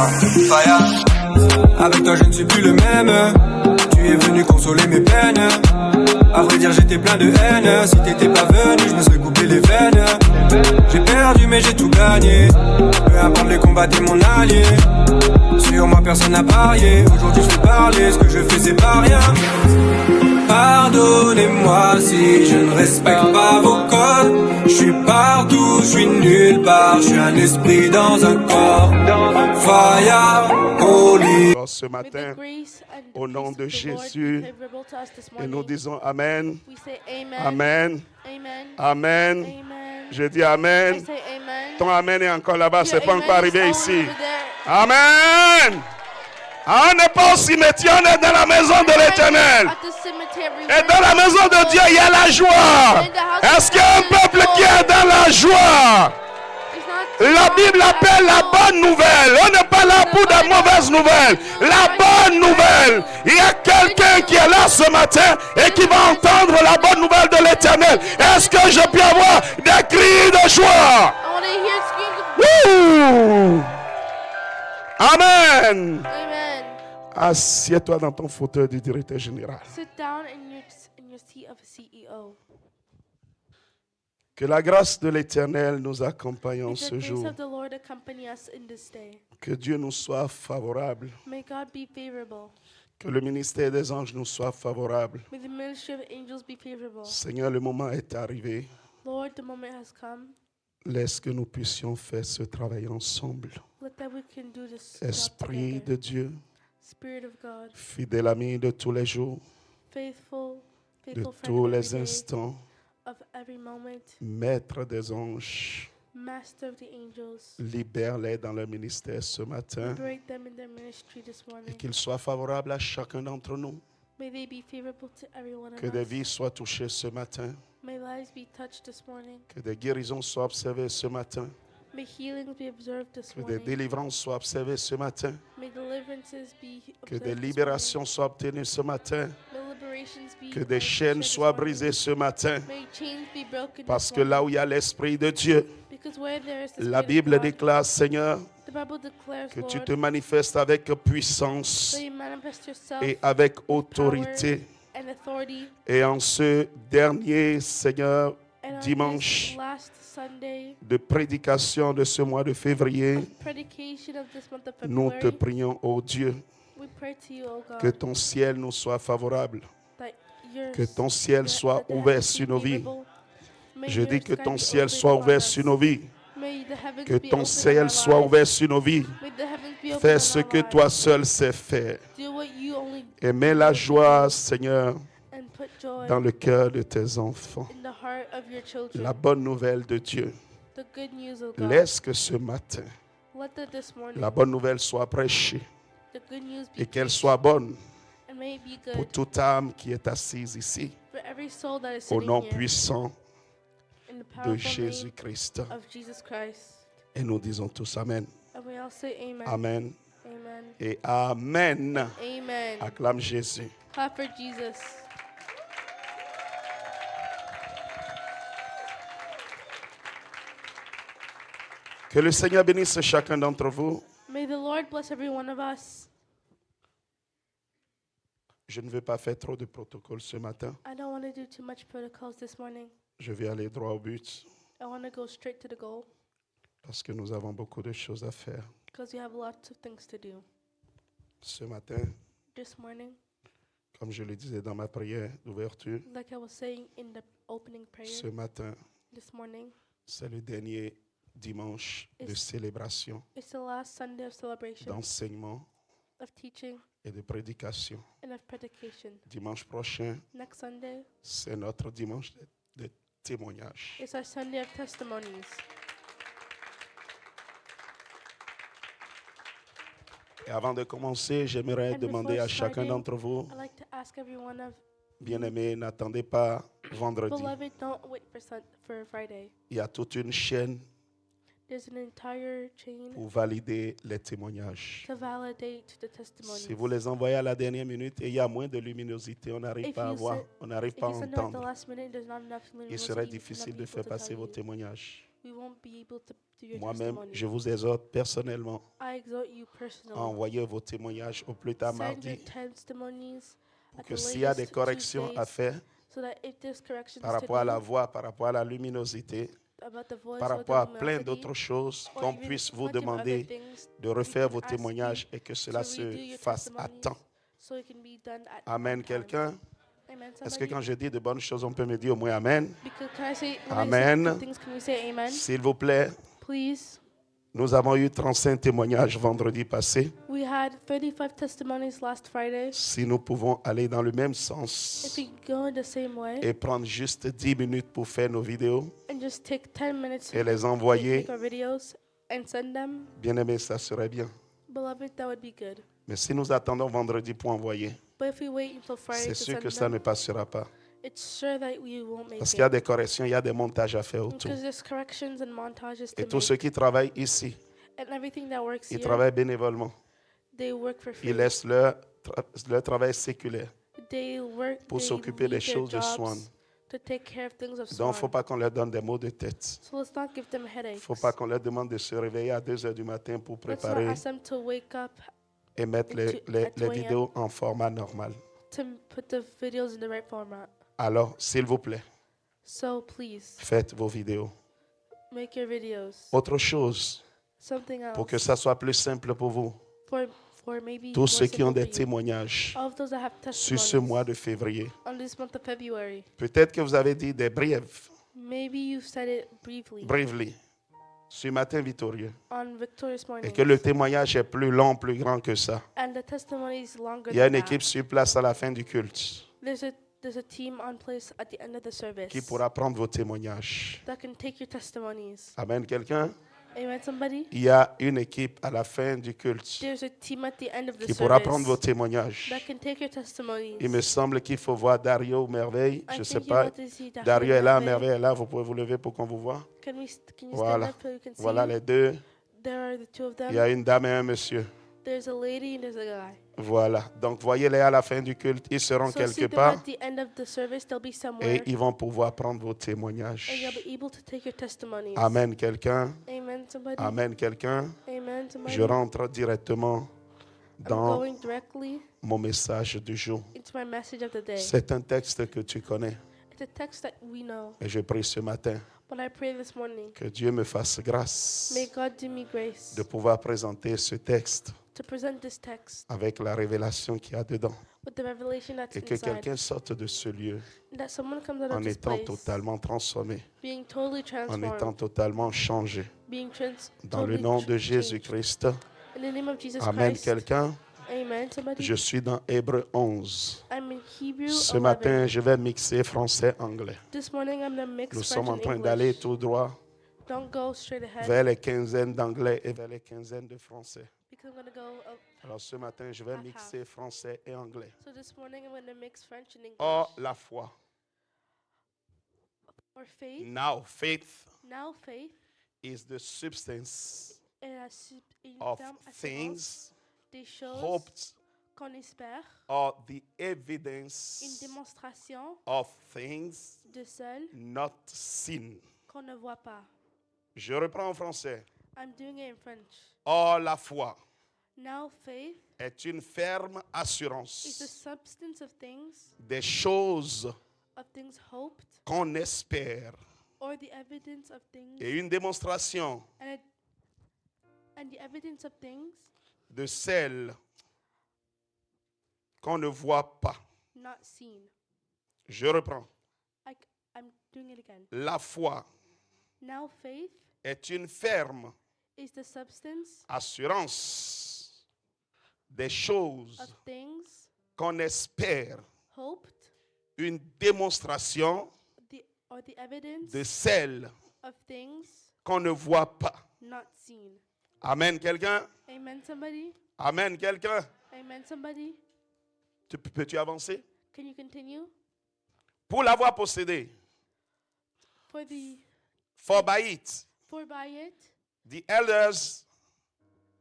Faya. Avec toi je ne suis plus le même. Tu es venu consoler mes peines. À vrai dire j'étais plein de haine. Si t'étais pas venu je me serais coupé les veines. J'ai perdu mais j'ai tout gagné. Peu importe les combats t'es mon allié. Sur moi personne n'a parié. Aujourd'hui je fais parler, ce que je fais c'est pas rien. Pardonnez-moi si je ne respecte pas vos codes. Je suis partout, je suis nulle part. Je suis un esprit dans un corps. Fire, holy. Ce matin, au nom de Jésus, et nous disons Amen. Amen. Amen. Je dis Amen. Ton Amen est encore là-bas, c'est pas encore arrivé ici. Amen. On n'est pas au cimetière, on est dans la maison de l'Éternel. Et dans la maison de Dieu, il y a la joie. Est-ce qu'il y a un peuple qui est dans la joie? La Bible appelle la bonne nouvelle. On n'est pas là pour de mauvaises nouvelles. La bonne nouvelle. Il y a quelqu'un qui est là ce matin et qui va entendre la bonne nouvelle de l'Éternel. Est-ce que je peux avoir des cris de joie? Wouh! Amen. Assieds-toi dans ton fauteuil du directeur général. Sit down in your seat of a CEO. Que la grâce de l'Éternel nous accompagne en ce jour. Que Dieu nous soit favorable. May God be favorable. Que le ministère des anges nous soit favorable. May the ministry of angels be favorable. Seigneur, le moment est arrivé. Lord, the moment has come. Laisse que nous puissions faire ce travail ensemble. Let that we can do this Esprit job together. de Dieu, Spirit of God, fidèle ami de tous les jours, faithful de friend tous of les every day, instants, of every moment, maître des anges, master of the angels. libère-les dans leur ministère ce matin Liberate them in their ministry this et morning. qu'ils soient favorables à chacun d'entre nous. May they be favorable to every one of Que des us. vies soient touchées ce matin, May lives be touched this morning. que des guérisons soient observées ce matin, May healings be observed this que des morning. délivrances soient observées ce matin, May deliverances be que observed des this libérations soient obtenues ce matin, morning. May liberations be que des chaînes shared this soient morning. brisées ce matin. May chains be broken Parce this que là où morning. il y a l'Esprit de Dieu, Because where there is the la Spirit of Bible God, déclare, Seigneur, the Bible declares, que Lord, tu te manifestes avec puissance that you manifest yourself et avec autorité. and authority. Et en ce dernier, Seigneur, And on dimanche this last Sunday, de prédication de ce mois de février, predication of this month of nous te February, prions, ô Dieu, we pray to you, O God, que ton ciel nous soit favorable, that your que ton ciel that soit the ouvert heavens sur be nos vies. favorable. May Je your dis que sky ton be ciel open soit upon ouvert us. sur nos vies, May the heavens que be ton open in ciel our soit lives. ouvert sur nos vies. May the heavens be open Fais in ce our que lives. toi seul sais faire. Do what you only Et mets la joie, Seigneur, and put joy dans le cœur de tes enfants. in the heart of your children. La bonne nouvelle de Dieu. The good news of God. Laisse que ce matin, Let this morning la bonne nouvelle soit prêchée the good news be et qu'elle preached, soit bonne and may it be pour good toute âme qui est assise ici, for every soul that is au sitting nom here puissant in the de powerful name Jésus-Christ. of Jesus Christ. Et nous disons tous Amen. And we all say amen. Amen Amen. et Amen. Amen. Acclame Jésus. Clap for Jesus. Que le Seigneur bénisse chacun d'entre vous. May the Lord bless every one of us. Je ne veux pas faire trop de protocole ce matin. I don't want to do too much protocols this morning. Je vais aller droit au but I want to go straight to the goal parce que nous avons beaucoup de choses à faire. because we have lots of things to do. Ce matin, This morning, comme je le disais dans ma prière d'ouverture, like I was saying in the opening prayer, ce matin, this morning, c'est le dernier dimanche de It's- célébration, it's the last Sunday of celebration, d'enseignement of teaching, et de prédication. and of predication. Dimanche prochain, Next Sunday, c'est notre dimanche de témoignage. it's our Sunday of testimonies. Et avant de commencer, j'aimerais And demander before à chacun starting, d'entre vous, I'd like to ask every one of bien-aimés, n'attendez pas vendredi. beloved, don't wait for Friday. Il y a toute une chaîne There's an entire chain pour valider les témoignages. to validate the testimonies. Si vous les envoyez à la dernière minute et il y a moins de luminosité, on n'arrive If pas à you voir, send- on n'arrive If pas à you send them at the entendre. last minute, there's not enough Il luminosity, serait you cannot difficile be de able faire to passer tell vos you. témoignages. It we won't be able to do your Moi-même, testimony. je vous exhorte personnellement I exhort you à personally. envoyer vos témoignages au plus tard Send your mardi testimonies pour at que the s'il y a des latest corrections à Tuesdays, faire so that if there's corrections par to rapport à la do voix, par rapport à la luminosité, about the voice par or rapport à the plein melody, d'autres choses, or qu'on even puisse vous bunch of other demander things, de we refaire can vos ask you témoignages et que cela to se redo your fasse à testimonies temps. so it can be done at Amen, on time. quelqu'un? Amen, Est-ce que somebody? quand je dis de bonnes choses, on peut me dire au moins Amen? Because can I say, when I Amen. say good things, can we say amen? S'il vous plaît, Please. nous avons eu 35 témoignages vendredi passé. We had 35 testimonies last Friday. Si nous pouvons aller dans le même If sens we go in the same way et prendre juste 10 minutes pour faire nos vidéos and just take 10 minutes et les to envoyer, make our videos and send them, bien aimé, ça serait bien. beloved, that would be good. Mais si nous attendons vendredi pour envoyer, But if we wait until Friday c'est to sûr send que ça ne them, passera pas. it's sure that we won't make Parce qu'il y a it. des corrections, il y a des montages à faire autour. Because there's corrections and montages to Et tous ceux make. qui travaillent ici, And everything that works ils here, travaillent bénévolement. they work for free. Ils laissent leur travail séculaire They work, pour they s'occuper des leave their choses de soins. jobs to take care of things of Donc, il ne faut swan. pas qu'on leur donne des maux de tête. So let's not give them Il ne headaches. faut pas qu'on leur demande de se réveiller à 2 heures du matin pour Let's not préparer ask them to wake up et mettre les at 2 a.m. vidéos en format normal. to put the videos in the right format. Alors, s'il vous plaît, So please, faites vos vidéos. make your videos. Autre chose, Something else. pour que ça soit plus simple pour vous, For maybe tous more ceux qui ont simple des for you. témoignages All of those that have sur ce mois testimonies de février, on this month of February. peut-être que vous avez dit des brèves, Maybe you've said it briefly briefly, ce matin victorieux, on Victorious et Morning. que le témoignage est plus long, plus grand que ça. And the testimony is longer Il y a than une that. équipe sur place à la fin du culte There's a team on place at the end of the service qui pourra prendre vos témoignages. that can take your testimonies. Amen, quelqu'un? Amen, somebody? Il y a une équipe à la fin du culte There's a team at the end of the qui pourra prendre vos service témoignages. that can take your testimonies. Il me semble qu'il faut voir Dario Merveille. Je I ne sais think you pas. want to see Dario est là, Merveille. Merveille est là. Vous pouvez vous lever pour qu'on vous voit. Can you Voilà. stand up so you can see Voilà you? les deux. There are the two of Il y them. a une dame et un monsieur. There's a lady and there's a guy. Voilà. Donc, voyez-les à la fin du culte. Ils seront So quelque see them part at the end of the service. They'll be et somewhere, ils vont pouvoir prendre vos and you'll témoignages. be able to take your testimonies. Amen, quelqu'un. Amen, somebody. Amen, quelqu'un. Amen, somebody. Je rentre directement I'm dans going directly mon message du jour. into my message of the day. C'est un texte que tu connais. It's a text that we know, Et je prie ce matin but I pray this morning, que Dieu me fasse grâce may God do me grace de pouvoir présenter ce texte to present this text avec la révélation qu'il y a dedans. with the revelation that's Et que inside. quelqu'un sorte de ce lieu That someone comes out of en this étant place totalement transformé, being totally en étant transformed, totalement changé. being Dans le totally nom de changed. Jésus-Christ. In the name of Jesus Amen, Christ. quelqu'un. Amen, somebody. Je suis dans Hébreux 11. I'm in Hebrew Ce 11. matin, je vais mixer français-anglais. This morning I'm going to mix Nous French sommes en and train d'aller English. tout droit Don't go straight ahead vers les quinzaines d'anglais et vers les quinzaines de français. because I'm going to go up. Alors ce matin, je vais Half, mixer français et anglais. So this morning I'm going to mix French and English. Or la foi. Or faith. Now, faith Now faith is the substance est une of ferme assurance things des choses hoped qu'on espère, or the une evidence démonstration of things de celles not seen. qu'on ne voit pas. Je reprends en français. I'm doing it in French. Or la foi Now faith est une ferme is the assurance substance of des choses hoped, qu'on espère or the evidence of things, et une démonstration and the evidence of things de celles qu'on ne voit pas. not seen. Je reprends. I'm doing it again. La foi Now faith est une ferme is the substance assurance des choses of things qu'on espère, hoped, une démonstration or the evidence de celles of things qu'on ne voit pas. not seen. Amen, quelqu'un? Amen, somebody. Amen, quelqu'un? Amen, somebody. Peux-tu avancer? Can you continue? Pour l'avoir possédé, for by it, For by it, the elders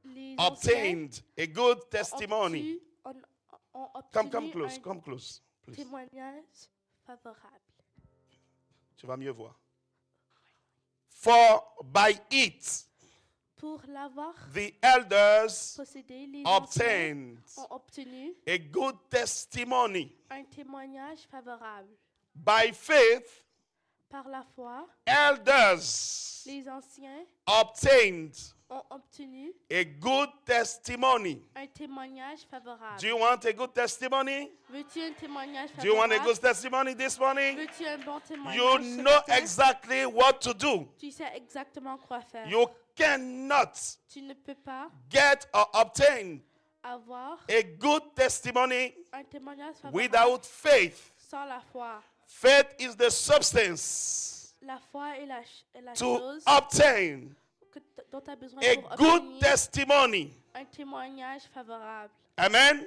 les anciens obtained a good ont testimony. obtenu Come close, un come close, please. témoignage favorable. Tu vas mieux voir. For by it Pour l'avoir the elders possédé, les obtained anciens ont obtenu a good testimony. un témoignage favorable. By faith, Par la foi, elders les anciens obtained ont obtenu a good testimony. un témoignage favorable. Do you want a good testimony? Veux-tu un témoignage Do you want a favorable? good testimony this morning? Veux-tu un bon témoignage You ce know matin? exactly what to do. Tu sais exactement quoi faire. You cannot Tu ne peux pas get or obtain avoir a good testimony un témoignage favorable without faith. sans la foi. Faith is the substance La foi est la to chose obtain dont tu as besoin a pour good obtenir testimony. un témoignage favorable. Amen.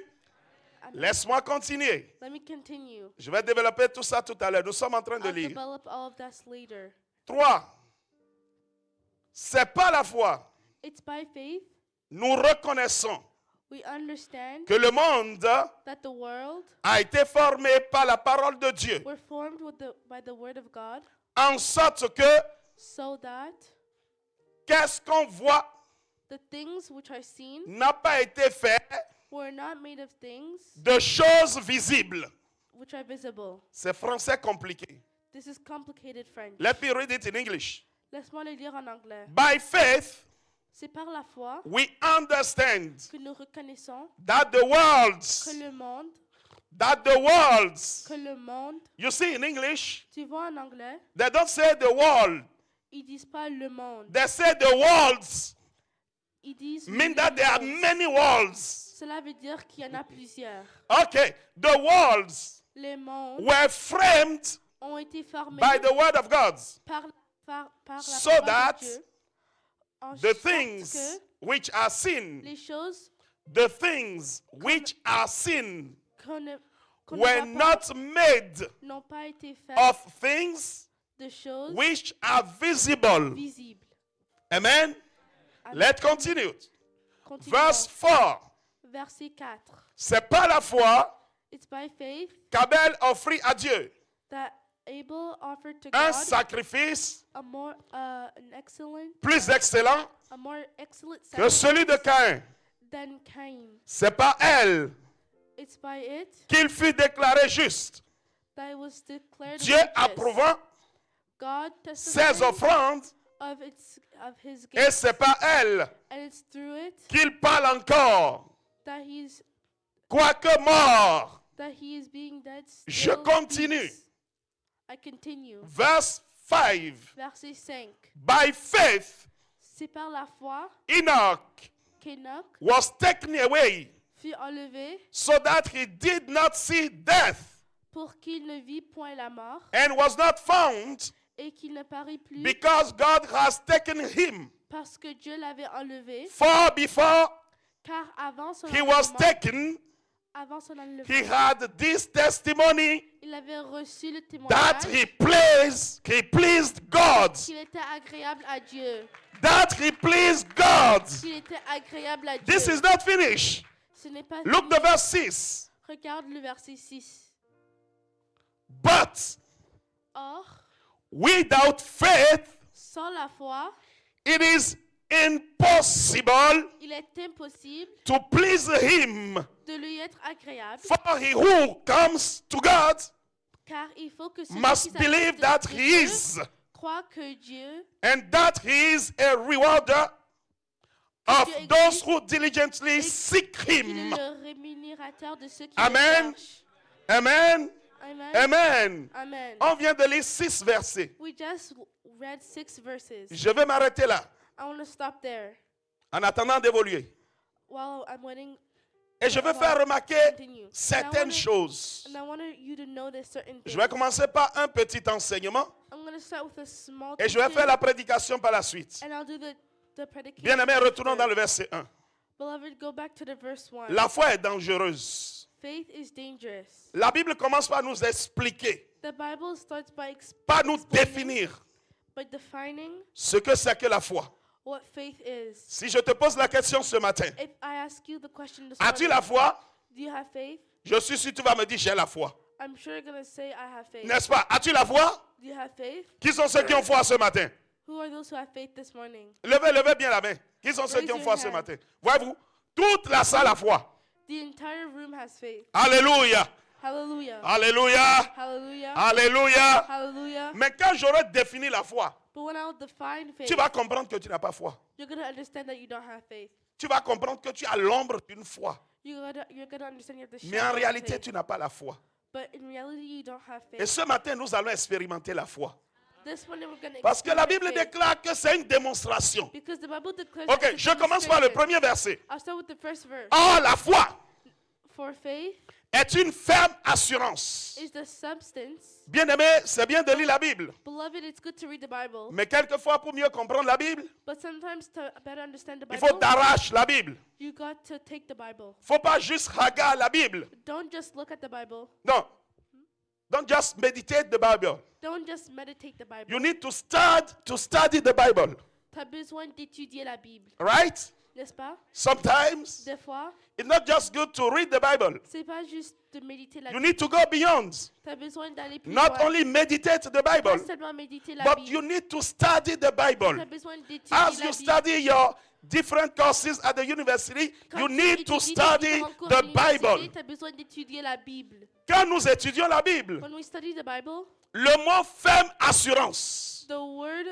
Amen. Laisse-moi continuer. Let me continue. Je vais développer tout ça tout à l'heure. Nous sommes en train de I'll lire. develop all of that later. 3. C'est pas la foi. It's by faith Nous reconnaissons we understand que le monde that the world a été formé par la parole de Dieu, were formed by the word of God, en sorte que so that qu'est-ce qu'on voit the things which are seen n'a pas été fait were not made of things de choses visibles. which are visible. C'est français compliqué. This is complicated French. Let me read it in English. Laisse-moi le lire en anglais. By faith, C'est par la foi we understand que nous reconnaissons that the worlds, que le monde, you see in English, tu vois en anglais, they don't say the world, ils disent pas le monde, they say the worlds, ils disent mean le that there are monde. many worlds. Cela veut dire qu'il y en a plusieurs. Okay, the worlds Les mondes were framed ont été formés by the word of God, par la so parole that de Dieu, en the sorte things que which are seen, les choses the things which are seen qu'on ne were voit pas not made n'ont pas été faites of things de choses which are visible. visibles. Amen. Amen. Let's continue. Continuons. Verse 4. Verset 4. C'est pas la foi It's by faith qu'Abel offrit à Dieu that Abel offered to un God sacrifice an excellent plus excellent a more excellent que celui de Caïn. than Cain. C'est pas elle It's by it qu'il fut déclaré juste. that it was declared Dieu righteous. approuvant God ses testified offrandes of his et gifts, c'est pas elle and it's through it qu'il parle encore. that he's Quoique mort. that he is being dead. Je still continue. speaks. I continue. Verse 5. Verset 5. By faith, C'est par la foi Enoch qu'Enoch was taken away fut enlevé so that he did not see death pour qu'il ne vit point la mort and was not found et qu'il ne parut plus because God has taken him. parce que Dieu l'avait enlevé. For before Car avant son he was enlèvement, taken, he had this testimony il avait reçu le that témoignage he pleased God. qu'il était agréable à Dieu. That he pleased God. Qu'il était agréable à Dieu. This is not finished. Ce n'est pas Look fini. the verse 6. Regarde le verset 6. But Or, without faith, sans la foi, it is impossible il est impossible to please him. de lui être agréable, For he who comes to God car il faut que celui must qui s'approche believe de that Dieu he is, croit que Dieu and that he is a rewarder of Dieu those existe who diligently seek qu'il est him. le rémunérateur de ceux qui Amen. le cherchent. Amen. Amen. Amen. Amen. On vient de lire 6 versets. We just read 6 verses. Je vais m'arrêter là, I want to stop there en attendant d'évoluer. while I'm waiting. Et je vais faire remarquer Continue. certaines choses. And I want you to notice certain things. Je vais commencer par un petit enseignement I'm going to start with a small et je vais teaching, faire la prédication par la suite. and I'll do the predication. Bien-aimés, retournons dans after. le verset 1. Beloved, go back to the verse 1. La foi est dangereuse. Faith is dangerous. La Bible commence par nous expliquer, The Bible starts by par nous explaining, définir by defining ce que c'est que la foi. what faith is. Si je te pose la question ce matin, If I ask you the question this as-tu morning, la foi? do you have faith? Je suis sûr que tu vas me dire j'ai la foi. I'm sure you're going to say I have faith. N'est-ce pas? As-tu la foi? Do you have faith? Qui sont ceux qui ont foi ce matin? Who are those who have faith this morning? Levez bien la main. Qui sont ceux Raise qui ont your foi ce hand. matin? Voyez-vous, toute la salle a foi. The entire room has faith. Alléluia. Hallelujah. Alléluia. Hallelujah. Alléluia. Hallelujah. Mais quand j'aurai défini la foi, But when I'll define faith, tu vas comprendre que tu n'as pas foi. you're going to understand that you don't have faith. Tu vas comprendre que tu as l'ombre d'une foi. You're going to understand you have the Mais en shadow of réalité, faith. tu n'as pas la foi. But in reality, you don't have Et faith. ce matin, nous allons expérimenter la foi. This morning we're going to Parce que la experience Bible faith. déclare que c'est une démonstration. Because the Bible declares Ok, that it's a je commence par le demonstration. premier verset. I'll start with the first verse. Or, la foi For faith est une ferme assurance. is the substance. Bien-aimé, c'est bien de lire la Bible. Beloved, it's good to read the Bible. Mais quelquefois, pour mieux comprendre la Bible, But sometimes to better understand the il Bible, faut t'arracher la Bible. you got to take the Bible. Il ne faut pas juste regarder la Bible. Don't just look at the Bible. Non. Don't just meditate the Bible. Don't just meditate the Bible. You need to study the Bible. Tu as besoin d'étudier la Bible. Right? N'est-ce pas? Sometimes, Des fois, it's not just good to read the Bible. c'est pas juste de méditer la You Bible. need to go beyond. Tu as besoin d'aller plus Not loin. only meditate the Pas Bible, seulement méditer la but Bible. you need to study the Tu as Bible. besoin d'étudier As la you Bible. study your different courses at the university, Quand you tu need to étudies tes study différents cours à the l'université, Bible. tu as besoin d'étudier la Bible. Quand nous étudions la Bible, When we study the Bible, le mot ferme assurance. the word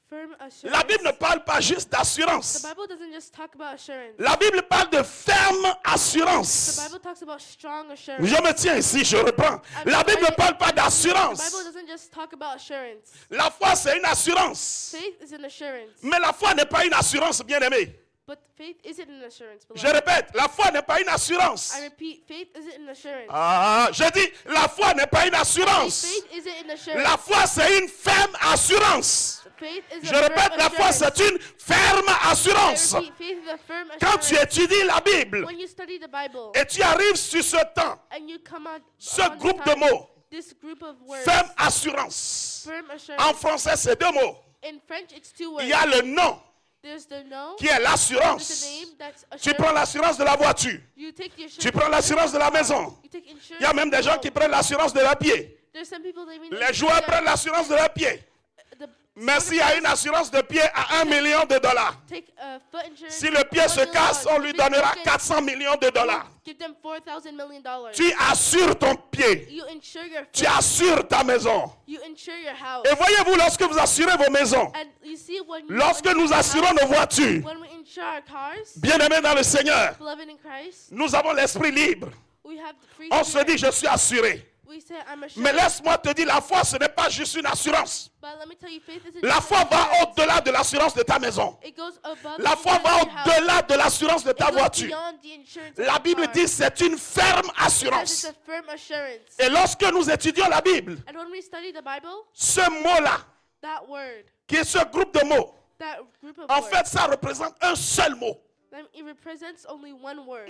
firm assurance. La Bible ne parle pas juste The d'assurance. Bible doesn't just talk about assurance. La Bible parle de ferme The assurance. Bible talks about strong assurance. Je me tiens ici, je reprends. La Bible ne parle pas The Bible d'assurance. doesn't just talk about assurance. La foi, c'est une assurance. Faith is an assurance. Mais la foi n'est pas une assurance, bien-aimé. But faith isn't an assurance. Je Beloved. répète, la foi n'est pas une assurance. I repeat, faith isn't an assurance. Ah, je dis, la foi n'est pas une assurance. Faith isn't an assurance. La foi, c'est une ferme assurance. Faith is Je a répète, firm la foi, assurance. c'est une ferme I assurance. repeat, faith is a firm Quand tu assurance. étudies la Bible When you study the Bible et tu arrives sur ce temps, and you come out ce on groupe de time, mots, this group of words, ferme assurance. firm En assurance. français, c'est deux mots. In French, it's two Il words. y a le nom There's the no, qui est there's the l'assurance. name, that's Tu prends assurance. l'assurance de la voiture. You take the Tu assurance. prends l'assurance de la maison. You take insurance. Il y a même des gens qui prennent l'assurance de leur pied. There's some people that mean Les joueurs prennent l'assurance de leur pied. Mais s'il y a une assurance de pied à $1 million, take foot insurance. si le pied se casse, on lui donnera $400 millions. Give them $4,000 million. Tu assures ton pied. You insure your Tu foot. assures ta maison. You insure your house. Et voyez-vous, lorsque vous assurez vos maisons, And you see when you lorsque insure nous our assurons house, nos voitures, when we insure our cars, bien-aimés dans le Seigneur, beloved in Christ, nous avons l'esprit libre. we have the free On se spirit. dit, je suis assuré. We say I'm assured. Mais laisse-moi te dire, la foi, ce n'est pas juste une assurance. But let me tell you, faith isn't La just foi an va assurance. au-delà de l'assurance de ta maison. It goes above La the foi insurance va of your house. au-delà de l'assurance de It ta goes voiture. beyond the insurance of La your Bible car. dit c'est une ferme Because it's assurance. a firm assurance. Et lorsque nous étudions la Bible, And when we study the Bible, ce mot-là, that word, qui est ce groupe de mots, that group of en words, fait, ça représente un seul mot. it represents only one word.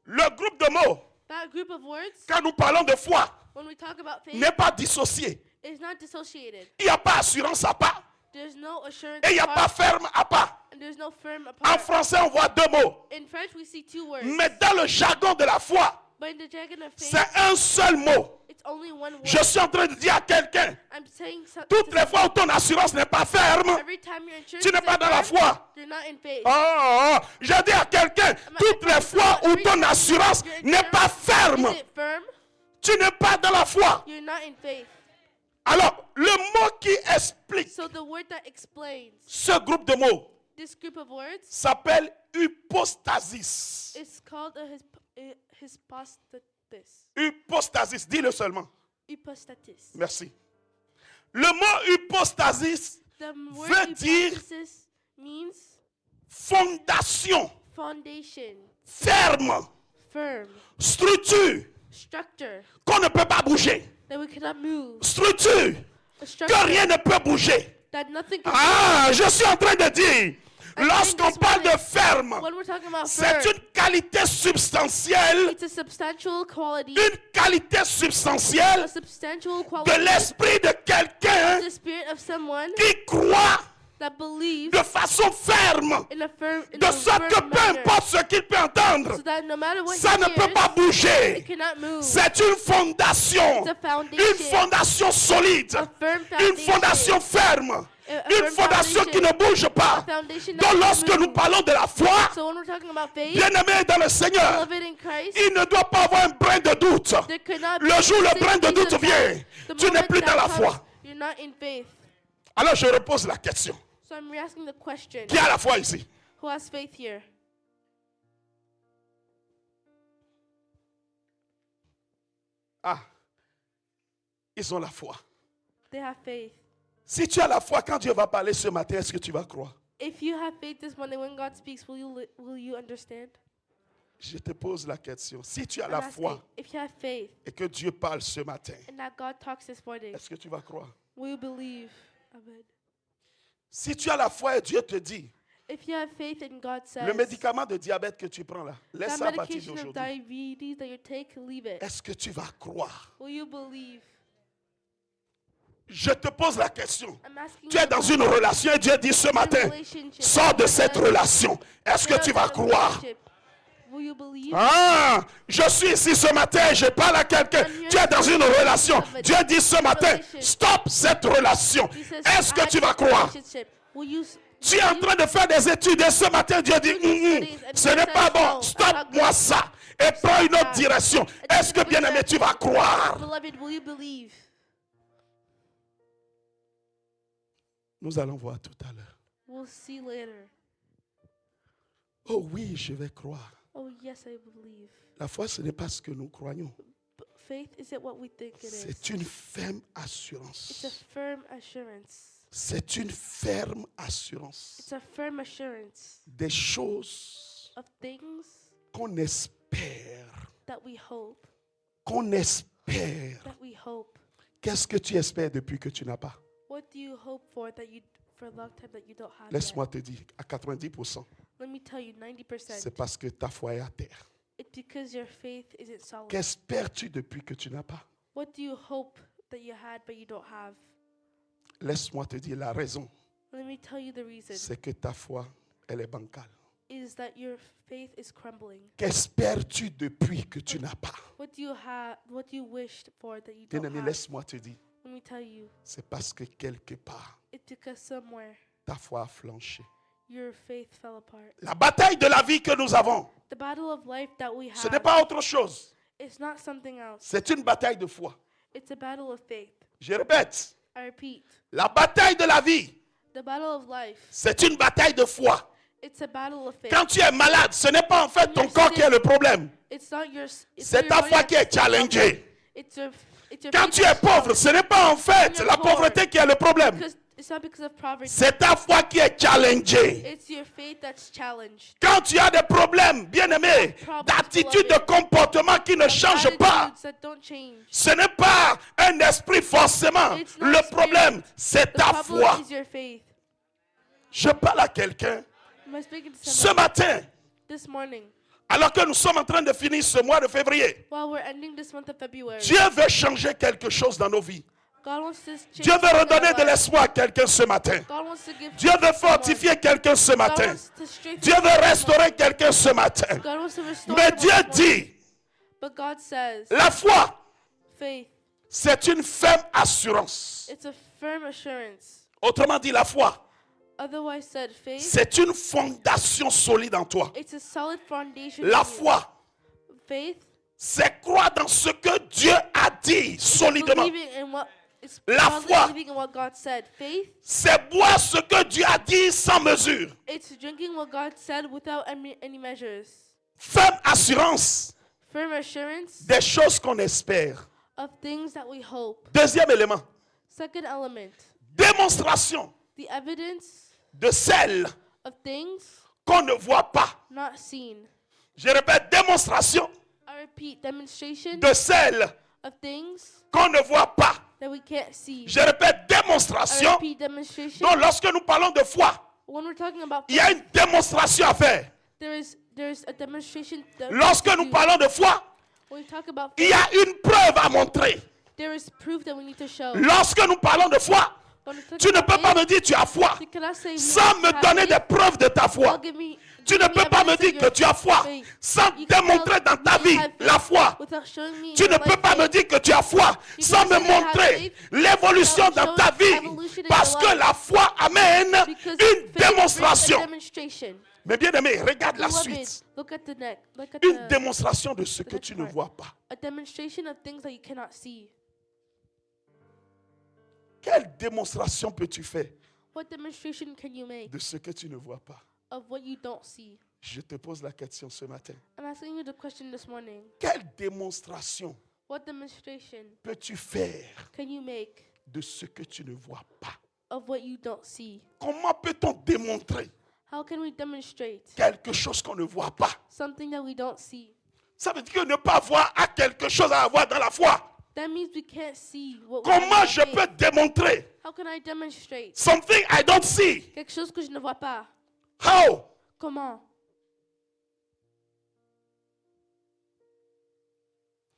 Le groupe de mots, That group of words, quand nous parlons de foi, when we talk about faith, n'est pas dissocié. is not dissociated. Il n'y a pas assurance à part There's no assurance et il n'y a pas apart, ferme à part. and there's no firm En apart. français, on voit deux mots. In French, we see two words. Mais dans le jargon de la foi, But in the jargon of faith, c'est un seul mot. it's only one word. Je suis en train de dire à quelqu'un, I'm saying toutes les fois où ton assurance n'est pas ferme, every time your insurance tu n'es is pas dans la firm, foi. you're not in faith. Oh, je dis à quelqu'un, toutes les fois où ton assurance n'est pas ferme, Is it firm? tu n'es pas dans la foi. You're not in faith. Alors, le mot qui explique So the word that explains ce groupe de mots this group of words s'appelle hypostasis. is called a hypostasis. Hypostasis, dis-le seulement. Hypostasis. Merci. Le mot hypostasis The word veut dire hypostasis means fondation, foundation, ferme, firm, structure structure qu'on ne peut pas bouger. that we cannot move, Structure a que structure rien ne peut bouger. that nothing can Ah, je suis en train de dire, I'm lorsqu'on saying this parle de morning, ferme, when we're talking about c'est firm, une qualité substantielle, it's a substantial quality, une qualité a substantielle substantial de quality, l'esprit de quelqu'un the spirit of someone qui croit that believes de façon ferme, in a firm, in de a sorte que firm peu manner, importe ce qu'il peut entendre, so that no matter what ça he ne peut hears, pas bouger. it cannot move. C'est une fondation, It's a foundation, une fondation solide, a firm une foundation, fondation ferme, a une firm fondation qui ne bouge a pas. foundation that Donc can lorsque move. nous parlons de la foi, So when we're talking about faith, bien-aimé dans le Seigneur, beloved in Christ, il ne doit pas avoir un brin de doute. there cannot be Le jour où le a brin de piece doute of vient, doubt. The tu n'es moment plus that dans la comes, foi. you're not in faith. Alors je repose la question. So I'm asking the question, Qui a la foi ici? who has faith here? Ah, ils ont la foi. They have faith. Si tu as la foi, quand Dieu va parler ce matin, est-ce que tu vas croire? If you have faith this morning, when God speaks, will you understand? Je te pose la question. Si tu as I'm la asking, foi if you have faith et que Dieu parle ce matin, and that God talks this morning, est-ce que tu vas croire? will you believe? Amen. Si tu as la foi et Dieu te dit, If you have faith and God says, le médicament de diabète que tu prends là, laisse that ça à partir medication of d'aujourd'hui. diabetes that you take, leave it. Est-ce que tu vas croire? Will you believe? Je te pose la question. I'm asking Tu es you dans about une relation et Dieu dit ce your matin, relationship. sors de cette relation. Est-ce que tu vas croire? Will you believe? Ah, je suis ici ce matin, je parle à quelqu'un. Tu es dans une relation. Dieu dit ce matin, stop cette relation. He says, Est-ce que "I tu vas have a croire? relationship." Will you Tu es en train de faire des études et ce matin Dieu dit, ce n'est pas bon, stop-moi ça et prends une autre direction. Est-ce que bien aimé tu vas croire? Beloved, will you believe? Nous allons voir tout à l'heure. We'll see later. Oh oui, je vais croire. Oh yes, I believe. La foi, ce n'est pas ce que nous croyons. But faith isn't what we think it is. C'est une ferme It's a assurance. firm assurance. C'est une ferme assurance It's a firm assurance des choses of things qu'on espère. that we hope. Qu'on espère. That we hope. Qu'est-ce que tu espères depuis que tu n'as pas? What do you hope for a long time that you don't have Laisse-moi yet? te dire, à 90%, Let me tell you, 90%. c'est parce que ta foi est à terre. It's because your faith isn't solid. Qu'espères-tu depuis que tu n'as pas? What do you hope that you had but you don't have? Laisse-moi te dire la raison, Let me tell you the reason. c'est que ta foi, elle est bancale. Is that your faith is crumbling. Qu'espères-tu depuis que tu n'as pas? What do you have? What do you wished for that you don't Bien-aimé, have? laisse-moi te dire, Let me tell you, c'est parce que quelque part, it's because somewhere ta foi a flanché. your faith fell apart. La bataille de la vie que nous avons, The battle of life that we ce n'est have, pas autre chose. it's not something else. C'est une bataille de foi. It's a battle of faith. Je répète, I repeat, la bataille de la vie, the battle of life, c'est une bataille de foi. it's a battle of faith. Quand tu es malade, ce n'est pas en fait ton corps qui est le problème. It's not your. It's C'est not ta your foi body qui est that's the problem. challengée. It's your. It's your Quand faith tu es that's pauvre, challenged. ce n'est pas en fait la pauvreté qui est le problème. It's not because of poverty. C'est ta foi qui est challengée. It's your faith that's challenged. Quand tu as des problèmes, bien-aimé, d'attitude, de comportement qui ne changent pas, Attitudes that don't change. ce n'est pas un esprit forcément. It's not Le problème, c'est The ta problem foi. is your faith. Je parle à quelqu'un Am I speaking to ce someone matin, this morning alors que nous sommes en train de finir ce mois de février. while we're ending this month of February? Dieu veut changer quelque chose dans nos vies. God wants to change Dieu veut something in redonner our de lives. l'espoir à quelqu'un ce matin. God wants to give Dieu hope veut to someone. fortifier quelqu'un ce God matin. wants to strengthen Dieu veut someone. restaurer quelqu'un ce matin. God wants to restore Mais someone Dieu this morning. dit, But God says, la foi, faith, c'est une ferme assurance. it's a firm assurance. Autrement dit, la foi, Otherwise said, faith, c'est une fondation solide en toi. it's a solid foundation. La in you. foi, Faith, c'est croire dans ce que Dieu a dit solidement. believing in what it's La solidly foi. believing in what God said. Faith, C'est boire ce que Dieu a dit sans mesure. it's drinking what God said without any measures. Ferme assurance Firm assurance des choses qu'on espère. of things that we hope. Deuxième élément, Second element, démonstration the evidence de celles of things qu'on ne voit pas. not seen. Je répète, démonstration I repeat, demonstration de celles of things qu'on ne voit pas. that we can't see. Je répète, I démonstration. repeat, demonstration. Donc, lorsque nous parlons de foi, When we're talking about il y a faith, une démonstration à faire. there's a demonstration. That Lorsque we nous do. parlons de foi, When we talk about il faith, y a une preuve à montrer. there is proof that we need to show. Lorsque nous parlons de foi, Tu ne peux pas me dire tu as foi sans me donner des preuves de ta foi. Tu ne peux pas me dire que tu as foi sans démontrer dans ta vie la foi. Tu ne peux pas me dire que tu as foi sans me montrer l'évolution dans ta vie. Parce que la foi amène une démonstration. Mais bien aimé, regarde la suite. Une démonstration de ce que tu ne vois pas. Quelle démonstration peux-tu faire de ce que tu ne vois pas? Je te pose la question ce matin. Quelle démonstration peux-tu faire de ce que tu ne vois pas? Comment peut-on démontrer quelque chose qu'on ne voit pas? Ça veut dire que ne pas voir a quelque chose à avoir dans la foi. Comment je peux démontrer something I don't see? Quelque chose que je ne vois pas. How? Comment?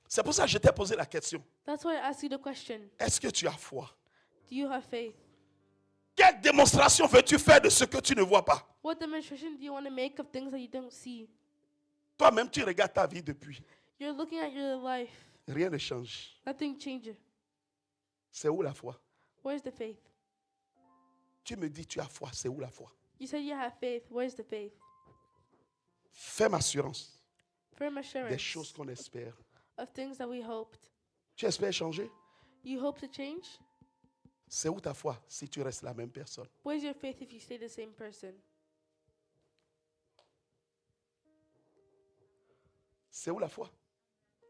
C'est pour ça que je t'ai posé la question. That's why I asked you the question. Est-ce que tu as foi? Do you have faith? Quelle démonstration veux-tu faire de ce que tu ne vois pas? What demonstration do you want to make of things that you don't see? Toi-même, tu regardes ta vie depuis. You're looking at your life. Rien ne change. Nothing changes. C'est où la foi? Where's the faith? Tu me dis tu as foi. C'est où la foi? You said you have faith. Where's the faith? Ferme assurance. Firm assurance. Des choses qu'on espère. Of things that we hoped. Tu espères changer? You hope to change? C'est où ta foi si tu restes la même personne? Where's your faith if you stay the same person? C'est où la foi?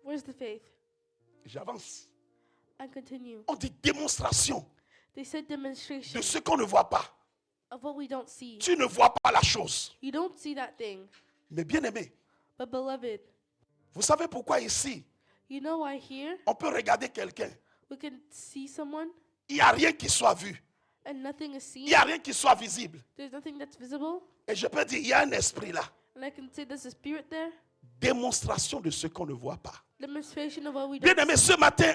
Where's the faith? J'avance. And continue. On dit démonstration. They said demonstration. De ce qu'on ne voit pas. Of what we don't see. Tu ne vois pas la chose. You don't see that thing. Mais bien aimé. But beloved. Vous savez pourquoi ici? You know why here? On peut regarder quelqu'un. We can see someone. Il n'y a rien qui soit vu. And nothing is seen. Il n'y a rien qui soit visible. There's nothing that's visible. Et je peux dire, il y a un esprit là. And I can say there's a spirit there. Démonstration de ce qu'on ne voit pas. Demonstration of what we don't Bien aimé, ce matin,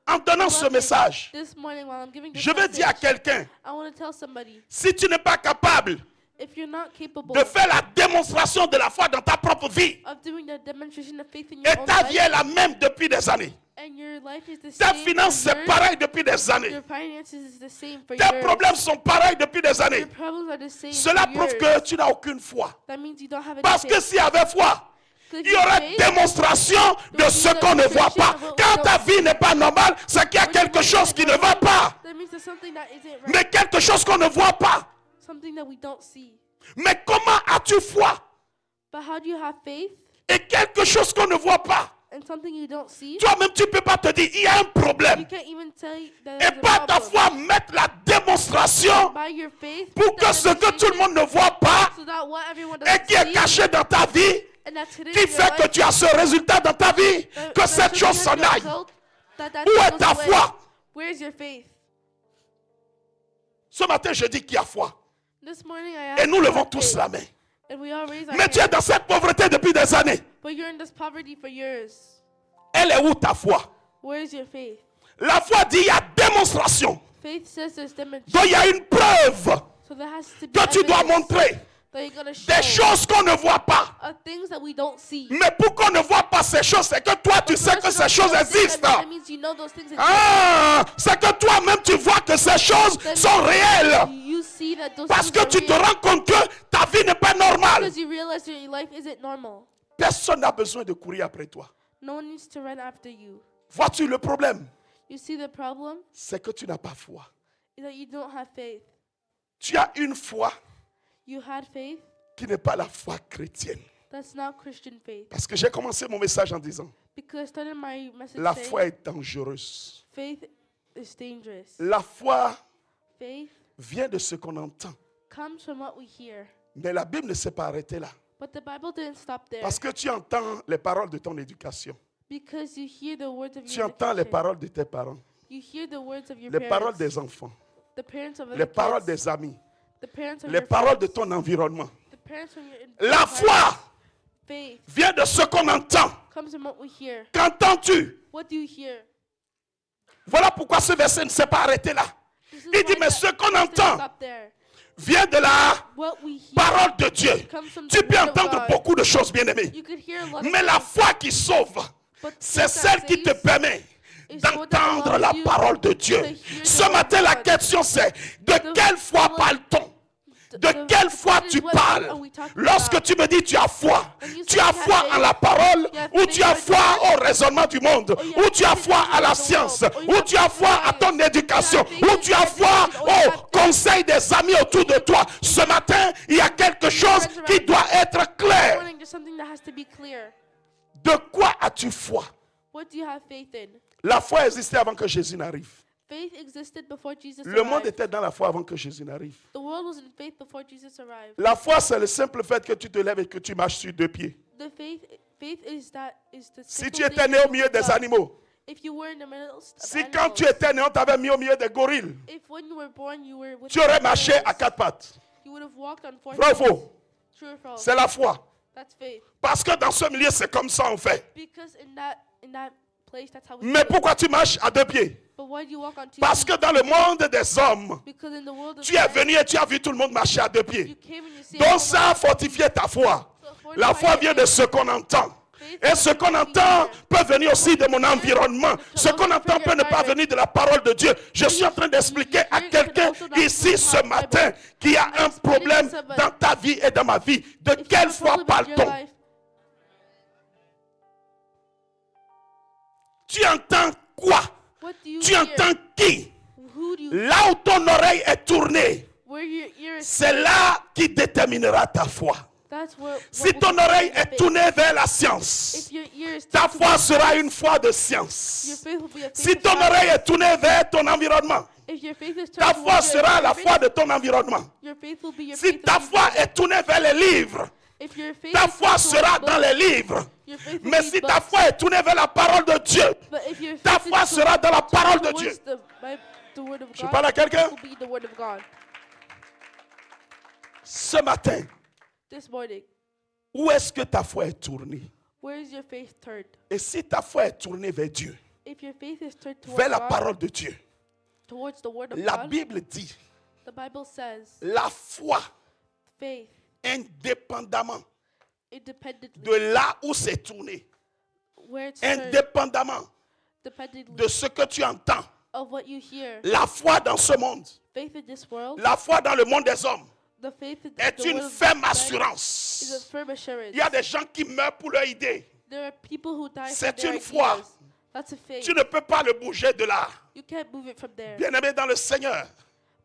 en donnant ce message, this morning while I'm giving this je veux dire à quelqu'un, I want to tell somebody, si tu n'es pas capable if you're not capable de faire la démonstration de la foi dans ta propre vie, of doing the demonstration of faith in your et own ta vie life, est la même depuis des années, and your life is the tes same finances for c'est yours, pareil depuis des années, your finances is the same for tes yours, problèmes sont pareils depuis des années, your problems are the same cela for prouve yours. que tu n'as aucune foi. That means you don't have any Parce que faith. s'il y avait foi, il y aurait démonstration de ce qu'on ne voit pas. Quand ta vie n'est pas normale, c'est qu'il y a quelque chose qui ne va pas. That means there's something that isn't right. Mais quelque chose qu'on ne voit pas. Something that we don't see. Mais comment as-tu foi? But how do you have faith Et quelque chose qu'on ne voit pas. and something you don't see? Toi-même, tu ne peux pas te dire, il y a un You problème. can't even say that Et there's a par ta problem. foi, mettre la démonstration By your faith, pour que ce que tout le monde ne voit pas so that what everyone et doesn't qui est see, caché dans ta vie, and that's hidden qui in your fait que life, tu as ce résultat dans ta vie, que cette chose s'en aille. Où est ta foi? Where's your faith? Ce matin, je dis qu'il y a foi. This morning I Et asked nous you levons about tous faith, la main. and we all raise our Mais tu es hands. dans cette pauvreté depuis des années. But you're in this poverty for years. Elle est où ta foi? Where's your faith? La foi dit il y a démonstration. Faith says there's Donc demonstration. il y a une preuve So there has to be que tu dois evidence montrer. that you're gonna show Des choses qu'on ne voit pas. of things that we don't see. Mais pour qu'on ne voit pas ces choses, c'est que toi tu sais que ces choses existent. That means you know those things exist. Ah, c'est que toi-même tu vois que ces choses sont réelles. You see that those Parce things que are tu te real. rends compte que ta vie n'est pas normale. Because you realize your life isn't normal. Personne n'a besoin de courir après toi. No one needs to run after you. Vois-tu le problème? You see the problem C'est que tu n'as pas foi. is that you don't have faith. Tu as une foi You had faith. qui n'est pas la foi chrétienne. That's not Christian faith. Parce que j'ai commencé mon message en disant, Because I started my message la saying foi est dangereuse. faith is dangerous. La foi Faith vient de ce qu'on entend. comes from what we hear. Mais la Bible ne s'est pas arrêtée là. But the Bible didn't stop there. Parce que tu entends les paroles de ton éducation. Because you hear the words of Tu your entends les education. paroles de tes parents. You hear the words of your Les parents. paroles des enfants. The parents of Les other paroles kids. des amis. The parents of Les your paroles de friends. ton environnement. The parents from your La foi faith vient de ce qu'on entend. comes from what we hear. Qu'entends-tu? What do you hear? Voilà pourquoi ce verset ne s'est pas arrêté là. Il dit, mais ce qu'on entend vient de la parole de Dieu. Tu peux entendre beaucoup de choses, bien-aimés. Mais la foi qui sauve, c'est celle qui te permet d'entendre la parole de Dieu. Ce matin, la question c'est, de quelle foi parle-t-on? De quelle foi tu parles? Lorsque tu me dis tu as foi en la parole, ou tu as foi au raisonnement du monde, ou tu as foi à la science, ou tu as foi à ton éducation, ou tu as foi au conseil des amis autour de toi. Ce matin, il y a quelque chose qui doit être clair. De quoi as-tu foi? La foi existait avant que Jésus n'arrive. Faith existed before Jesus Le monde arrived. était dans la foi avant que Jésus n'arrive. The world was in faith before Jesus arrived. La foi, c'est le simple fait que tu te lèves et que tu marches sur deux pieds. The faith is the Si simple tu étais thing né that au milieu you des got. animaux, If you were in the middle of si quand tu étais né, on t'avait mis au milieu des gorilles, if when you were born you were with tu aurais the marché animals, à quatre pattes. you would have walked on four Vrai ou feet. faux? True or false? C'est la foi. That's faith. Parce que dans ce milieu, c'est comme ça on fait. Because in that place that's how we Mais do it. pourquoi tu marches à deux pieds? But why do you walk on two Parce feet? que dans le monde des hommes, Because in the world of tu es men, venu et tu as vu tout le monde marcher à deux you pieds. came and you see Donc everyone ça a fortifié ta foi. fortify La foi your vient de faith. ce qu'on entend. Et ce qu'on entend peut venir aussi de mon environnement. Ce qu'on entend peut ne pas venir de la parole de Dieu. Je suis en train d'expliquer à quelqu'un ici ce matin qui a un problème dans ta vie et dans ma vie. De If you quelle have a foi problem in your parle-t-on? life, Tu entends quoi? what do you Tu hear? entends qui? Who do you Là où ton oreille est tournée, where your ear is c'est là qui déterminera ta foi. that's where Si what will ton oreille determine your est faith. tournée vers la science, If your ear is ta tuned foi towards sera science, une foi de your science. faith will be a faith Si of ton science. oreille est tournée vers ton environnement, If your faith is ta turned foi towards your sera la foi environment, de ton environnement. your faith will be your Si faith ta of foi environment. est tournée vers les livres, If your faith ta is foi turned sera towards dans books, les livres. your faith will Mais be si ta books. foi est tournée vers la parole de Dieu, But if your ta faith is foi sera dans la parole de towards Dieu. the word of Je God, parle à quelqu'un? it will be the word of God. Ce matin, This morning, où est-ce que ta foi est tournée? where is your faith turned? Et si ta foi est tournée vers Dieu, If your faith is turned towards vers la God, parole de Dieu, towards the word of la God, Bible dit, the Bible says la foi, faith indépendamment independently, de là où c'est tourné, where it's turned, indépendamment dependently de ce que tu entends, of what you hear. la foi dans ce monde, Faith in this world, la foi dans le monde des hommes, the faith in est the une word of ferme God assurance. is a firm assurance. Il y a des gens qui meurent pour leur idée. There are people who die for C'est their une foi. ideas. That's a faith. Tu ne peux pas le bouger de là. You can't move it from there. Bien-aimé dans le Seigneur,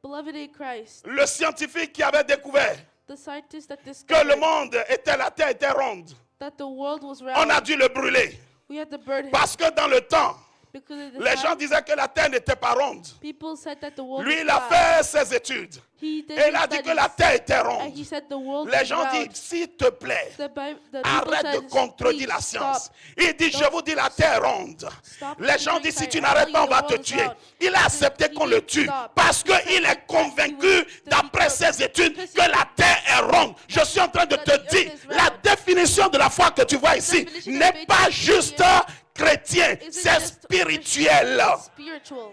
Beloved in Christ, le scientifique qui avait découvert the scientists that que le discovered monde était, la terre était ronde, that the world was on round, a dû le brûler. we had to burn him Parce que dans le temps, because of the les gens time, disaient que la terre n'était pas ronde. people said that the world Lui, was il a flat. fait ses études. He did Et il his a dit que studies, la terre était and ronde. he said the world Les was gens round. disent, s'il te plaît, The people arrête said, de contredire la "Please science. stop. Il dit, je vous dis, la terre est ronde. Stop Les gens considering disent, si science. tu I n'arrêtes tell pas, you on va the te world is tuer. round." Il a accepté He qu'on le didn't tue stop. parce He said qu'il that est he convaincu, would d'après be ses études, because que la terre est ronde. Je suis en train de that te the earth dire, is la round. définition de la foi que tu vois ici definition of n'est faith pas that you see juste here chrétien, Isn't c'est just spirituel. Christian, it's spiritual.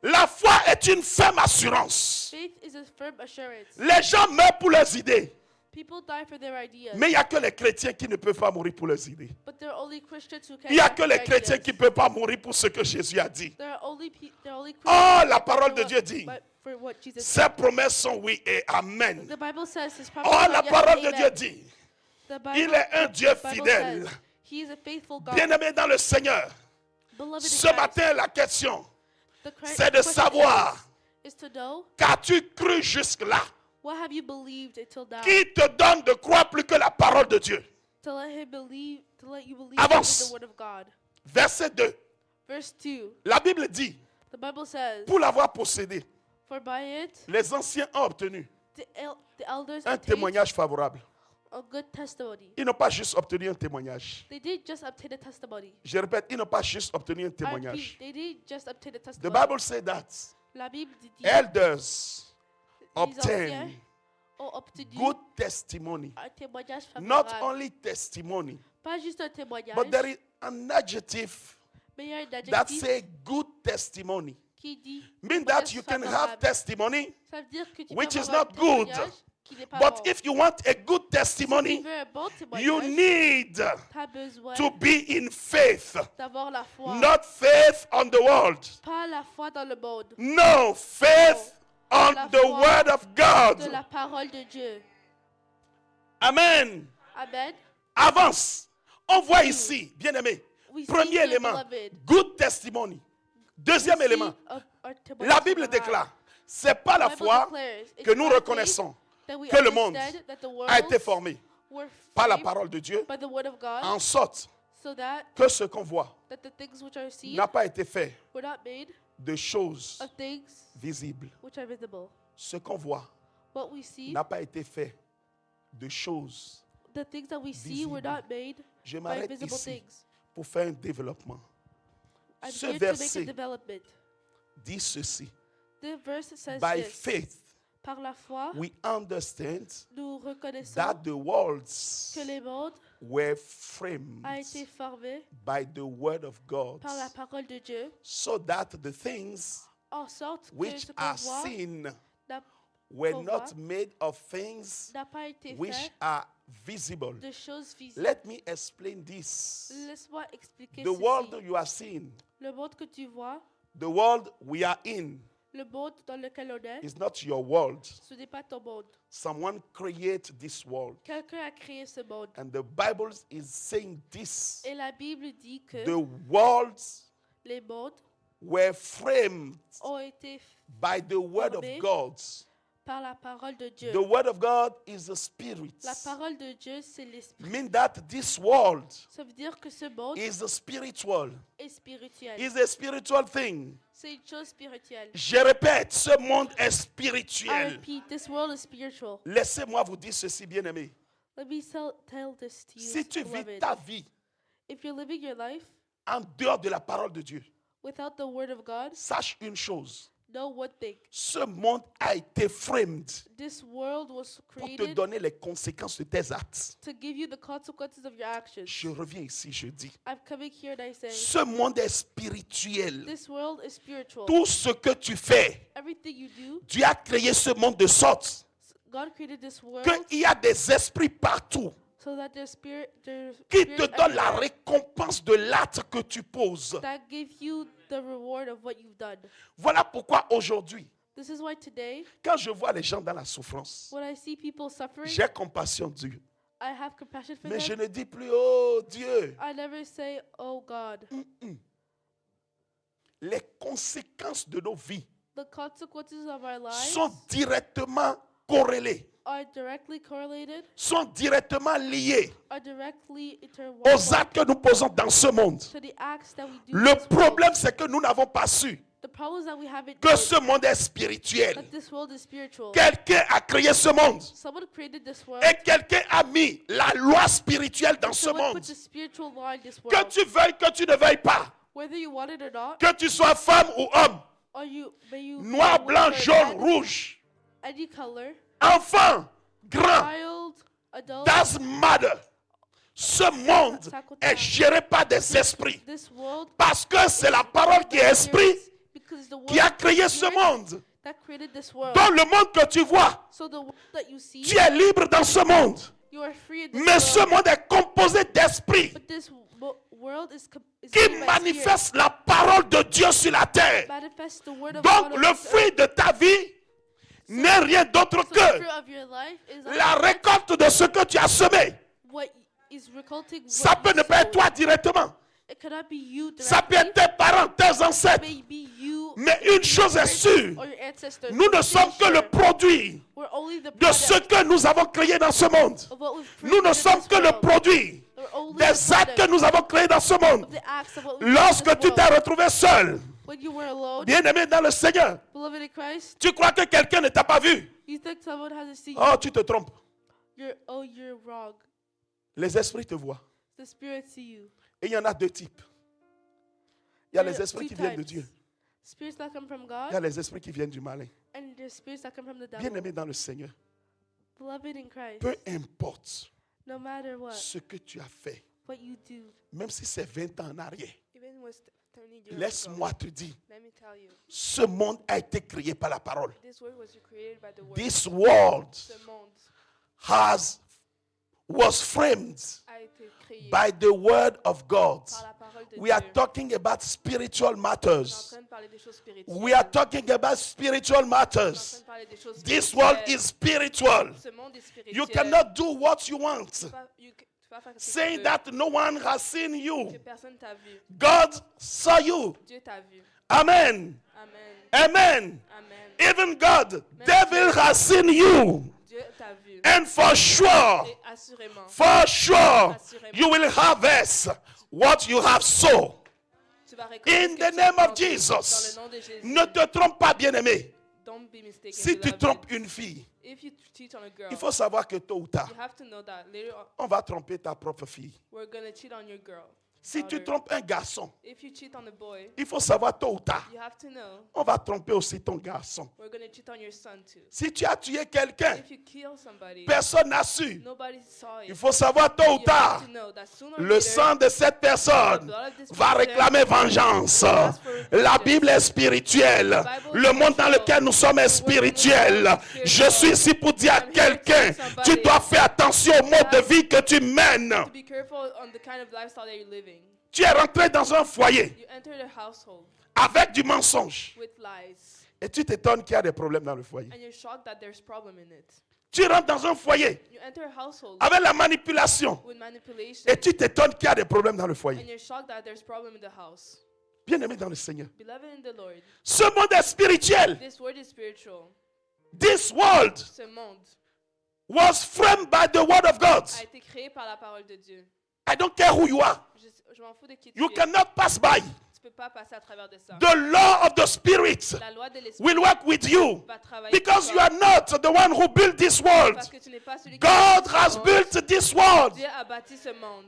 La foi est une ferme assurance. Faith is a firm assurance. Les gens meurent pour leurs idées, People die for their ideas, mais il n'y a que les chrétiens qui ne peuvent pas mourir pour leurs idées. but there are only Christians who can Il n'y a die que for les their chrétiens ideas. qui ne peuvent pas mourir pour ce que Jésus a dit. There are only Christians Oh, who la can parole de die Dieu dit, for what Jesus ces said. promesses sont oui et amen. The Bible says his Oh, promises la are yes parole and de amen. Dieu dit, The Bible, il est un Dieu the Bible fidèle. says he is a faithful God. Bien-aimé dans le Seigneur, Beloved in ce Christ, matin, la question, c'est de question savoir, is to know, qu'as-tu cru jusque-là? what have you believed until now? Qui te donne de croire plus que la parole de Dieu? To let you believe Avance. in the word of God. Verset 2, Verse 2, la Bible dit, the Bible says, pour l'avoir possédé, for by it, les anciens ont obtenu the elders un obtained témoignage favorable. a good testimony. Ils n'ont pas juste obtenu un témoignage. They did just obtain a testimony. Je répète, ils n'ont pas juste obtenu un I repeat, témoignage. they did just obtain a The testimony. Bible says that La Bible dit, elders les obtain anciens ont obtenu good testimony. un témoignage Not favorable. only testimony, Pas juste un témoignage, but there is an adjective mais il y a un that adjectif say good testimony. qui dit mean that you can have testimony ça veut dire que tu which peux is avoir not un good. témoignage qui n'est pas But bon. if you want a good Si tu testimony, veux un bon you témoignage, need tu as besoin to be in faith. d'avoir la foi. Not faith on the world. Pas la foi dans le monde, No, faith on La the foi word of de God. la parole de Dieu. Amen. Amen. Avance. On voit ici, bien aimé. We Premier see here, élément, beloved. good testimony. Deuxième We see élément, a testimony la Bible from déclare, God. c'est pas la The Bible foi declares, it's que nous by reconnaissons faith that we que le monde understand that the a été worlds formé were par la framed parole de Dieu, by the word of God, en sorte so that que ce qu'on voit the things which are seen n'a pas été fait were not made de choses of things visibles. which are visible. Ce qu'on voit What we see, n'a pas été fait de choses. the things that we see were not made Je by m'arrête visible ici things. pour faire un développement. I'm Ce here to make a verset development. dit ceci. The verse says By this. faith, Par la foi, we understand nous reconnaissons that the worlds que les mondes were framed a été formé by the word of God, par la parole de Dieu, so that the things en sorte que which ce qu'on are voit seen n'a were qu'on not voit made of things n'a pas été which fait are visible. de choses visibles. Let me explain this. Laisse-moi expliquer The ceci. world you are seeing, Le monde que tu vois, the world we are in, le monde dans lequel on est, is not your world. ce n'est pas ton monde. Someone created this world. Quelqu'un a créé ce monde. And the Bible is saying this. Et la Bible dit que The worlds les mondes were framed ont été by the word of Formés. God. par la parole de Dieu. The word of God is the spirit. La parole de Dieu, c'est l'esprit. Mean that this world Ça veut dire que ce monde is a spiritual. est spirituel. Is a spiritual thing. C'est une chose spirituelle. Je répète, ce monde est I spirituel. repeat, this world is spiritual. Laissez-moi vous dire ceci, bien-aimé. Let me tell this to you, Si tu vis beloved. ta vie If you're living your life en dehors de la parole de Dieu, without the word of God, sache une chose. know one thing. Ce monde a été framed This world was pour te created donner les conséquences de tes actes. to give you the consequences of your actions. Je reviens ici, je dis. I'm coming here and I say, Ce monde est spirituel. this world is spiritual. Tout ce que tu fais, Everything you do, Dieu a créé ce monde de sorte God created this world qu'il y a des esprits partout so that there's qui te spirit donnent la everywhere récompense de l'acte que tu poses. that give you the reward of what you've done. Voilà pourquoi aujourd'hui, This is why today, quand je vois les gens dans la souffrance, when I see people suffering, j'ai compassion de Dieu. I have compassion for Mais je them. ne dis plus, oh Dieu, I never say, oh God. les conséquences de nos vies The consequences of our lives sont directement corrélées, are directly correlated, sont directement liées are directly aux interwoven actes que nous posons dans ce monde. to the acts that we do. in Le this world. problème, c'est que nous n'avons pas su The problem is that we haven't que known ce monde est spirituel. that this world is spiritual. Quelqu'un a créé ce monde Someone created this world. et quelqu'un a mis la loi spirituelle dans ce Someone monde. put the spiritual law in this Que world. tu veuilles, que tu ne veuilles pas, Whether you want it or not, que tu sois femme ou homme, or may you be noir, a woman blanc, or a jaune, man, rouge, any color, enfant, grand, child, adult, doesn't matter. Ce monde est géré par des esprits. this world Parce que c'est la parole qui est esprit because the qui a world créé is ce spirit monde. that created this world. Dans le monde que tu vois, So the world that you see, tu es libre dans ce monde. you are free in this Mais ce world. monde est composé d'esprits But this world is qui made by spirit. manifestent la parole de Dieu sur la terre. Manifest the word of Donc God on le this fruit earth. de ta vie n'est rien d'autre So the que fruit of your life is la récolte de ce que tu as semé. what is recolting Ça what peut you ne pas être sow. toi directement. It cannot be you Ça peut directly. être tes parents, tes ancêtres. Maybe you Mais une chose est sûre, or your ancestors. nous ne Be sommes que sure. le produit We're only the de ce product que nous avons créé dans ce monde. of what we've Nous created ne in sommes this que le world. produit We're only des the actes que product nous avons créés dans ce monde. of the acts of what we've created in Lorsque this tu t'es world. retrouvé seul, When you were alone, bien-aimé dans le Seigneur, beloved in Christ, tu crois que quelqu'un ne t'a pas vu. you think someone hasn't seen Oh, tu te trompes. you. You're wrong. Les esprits te voient. The Spirit see you. Et il y en a deux types. Il y a There les are esprits two qui viennent de types. Dieu. Spirits that come from Il y a God les esprits qui viennent du malin. and there's spirits that come from the devil. Bien-aimé dans le Seigneur, Beloved in Christ, peu importe no matter what ce que tu as fait, you do, même si c'est 20 ans en arrière, even with 30 years ago, laisse-moi te dire, let me tell you, ce monde a été créé par la parole. this world was created by the word. This world Ce monde was framed a été créé by the word of God. par la parole de We are Dieu. talking about spiritual On est en matters. train de parler des choses spirituelles. We are talking about spiritual On est en train matters. de parler des choses This world spirituelles. is spiritual. Ce monde est spirituel. You cannot do what you want, Tu peux pas faire ce que tu saying veux, that no one has seen que you. personne t'a vu. God saw you. Dieu t'a vu. Amen. Amen. Amen. Amen. Even God, devil has seen you. Dieu t'a vu. And for sure, Et assurément, you will harvest what you have sown. tu vas récolter In ce que the tu as name of planté. Jesus. Dans le nom de Jésus. Ne te trompe pas, bien-aimé. Don't be mistaken, Si tu beloved. trompes une fille, If you cheat on a girl, il faut savoir que tôt ou tard, you have to know that later on, on va tromper ta propre fille. we're going to cheat on your girl. Si tu daughter. trompes un garçon, If you cheat on a boy, il faut savoir tôt ou tard, you have to know on va tromper aussi ton garçon. we're going to cheat on your son too. Si tu as tué quelqu'un, If you kill somebody, personne n'a su. nobody saw it. Il faut savoir tôt ou You tard, have to know that sooner or le later, sang de cette personne va réclamer vengeance. La Bible est spirituelle. Le monde dans lequel nous sommes est spirituel. Je suis ici pour dire à quelqu'un, tu dois faire attention au mode de vie que tu mènes. to be careful on the kind of lifestyle that you're living. Tu es rentré dans un foyer You enter the household avec du mensonge. with lies, Et tu t'étonnes qu'il y a des problèmes dans le foyer. and you're shocked that there's problem in it. Tu rentres dans un foyer You enter a household avec la manipulation. with manipulation, Et tu t'étonnes qu'il y a des problèmes dans le and foyer. you're shocked that there's problem in the house. Bien-aimé dans le Seigneur. Beloved in the Lord, Ce monde est spirituel. this word is spiritual. This world Ce monde was framed by the word of God. a été créé par la parole de Dieu. I don't care who you are. Je m'en fous de qui tu You es. cannot pass by. Tu peux pas passer à travers de ça. The law of the Spirit La loi de l'esprit will work with you va travailler because pour you toi. are not the one who built this world. Parce que tu n'es pas celui qui God a bâti ce has monde. built this world. Dieu a bâti ce monde.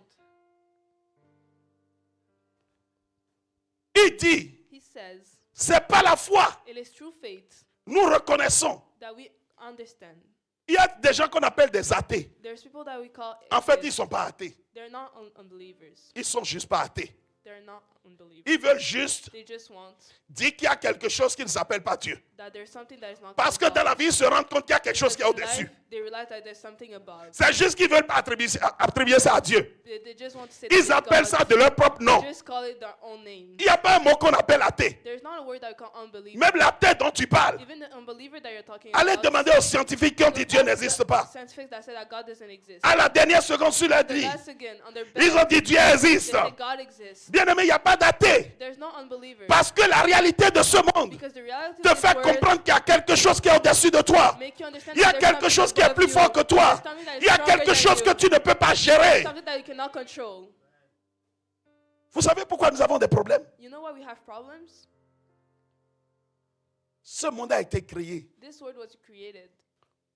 Il dit, He says, c'est pas la foi. it is through faith Nous reconnaissons. that we understand. Il y a des gens qu'on appelle des athées. There's people that we call En fait, ils ne atheists. sont pas athées. They're not unbelievers. Ils sont juste pas athées. They're not unbelievers. Ils veulent juste They just want dire qu'il y a quelque chose qui ne s'appelle pas Dieu. that there's something that is not Parce que called dans la God. vie, ils se rendent compte qu'il y a quelque chose qui est In au-dessus. life, they realize that there's something above. C'est juste qu'ils veulent pas attribuer ça à Dieu. They just want to say Ils that appellent God. ça de leur propre nom. They just call it their own name. Il n'y a pas un mot qu'on appelle athée. There's not a word that we call unbeliever. Même l'athée dont tu parles. Even the unbeliever that you're talking Allez about. demander aux scientifiques qui ont dit Dieu n'existe pas. Scientifics that said that God doesn't exist. À la dernière seconde sur la The vie, last again, on their ils bed, ont dit Dieu they existe. say God exists. Bien aimé, il n'y a pas d'athée. There's no unbeliever. Parce que la réalité de ce monde Because the reality te of this fait world comprendre qu'il y a quelque chose qui est au-dessus de toi. make you understand Il y a that there's quelque something chose qui est above plus you. fort que toi. There's something that is Il y a stronger quelque than chose you. que tu ne peux pas gérer. Something that you cannot control. Vous savez pourquoi nous avons des problèmes? You know why we have problems? Ce monde a été créé This world was created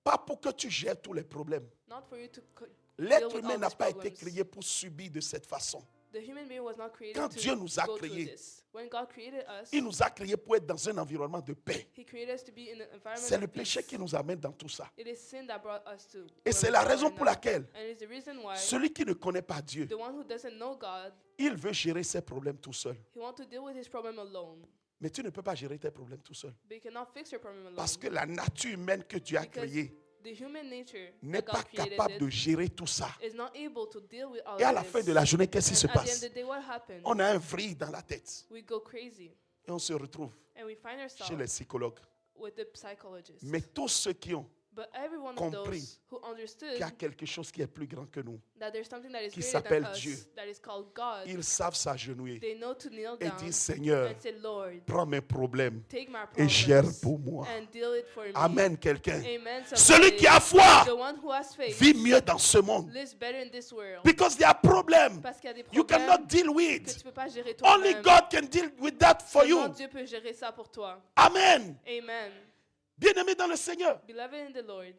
pas pour que tu gères tous les problèmes. not for you to deal L'être with humain all n'a these pas été problems. créé pour subir de cette façon. The human being was not created Quand to Dieu nous a go through créés, this. When God created us, Il nous a créés pour être dans un environnement de paix. He created us to be in an environment C'est le of peace. péché qui nous amène dans tout ça. It is sin that brought us to Et where c'est we la are raison right pour now. laquelle And it is the reason why celui qui ne connaît pas Dieu, the one who doesn't know God, il veut gérer ses problèmes tout seul. he wants to deal with his problem alone. Mais tu ne peux pas gérer tes problèmes tout seul. But you cannot fix your problem alone. Parce que la nature humaine que Dieu a Because créée the human nature n'est that pas God created capable it de gérer tout ça. is not able to deal with all Et à of la this. fin de la journée, qu'est-ce qui se And at the end passe? of the day, what happens? On a un vrille dans la tête. We go crazy Et on se retrouve and we find chez ourselves les psychologues. with the psychologists. Mais tous ceux qui ont But every one of compris those who understood qu'il y a quelque chose qui est plus grand que nous, that there's something that is qui greater s'appelle than us, Dieu. that is called God, ils savent s'agenouiller they know to kneel et down dire Seigneur, and say, Lord, prends mes problèmes take my et gère problems pour moi. and deal it for me. Amen, quelqu'un. Amen. Celui qui a foi The one who has faith vit mieux dans ce monde. lives better in this world. Because there are problems Parce qu'il y a des you problèmes cannot deal que with. tu peux pas gérer Only toi-même. God can deal with that for Seulement you. Dieu peut gérer ça pour toi. Amen. Amen. Bien-aimé dans le Seigneur, Beloved in the Lord,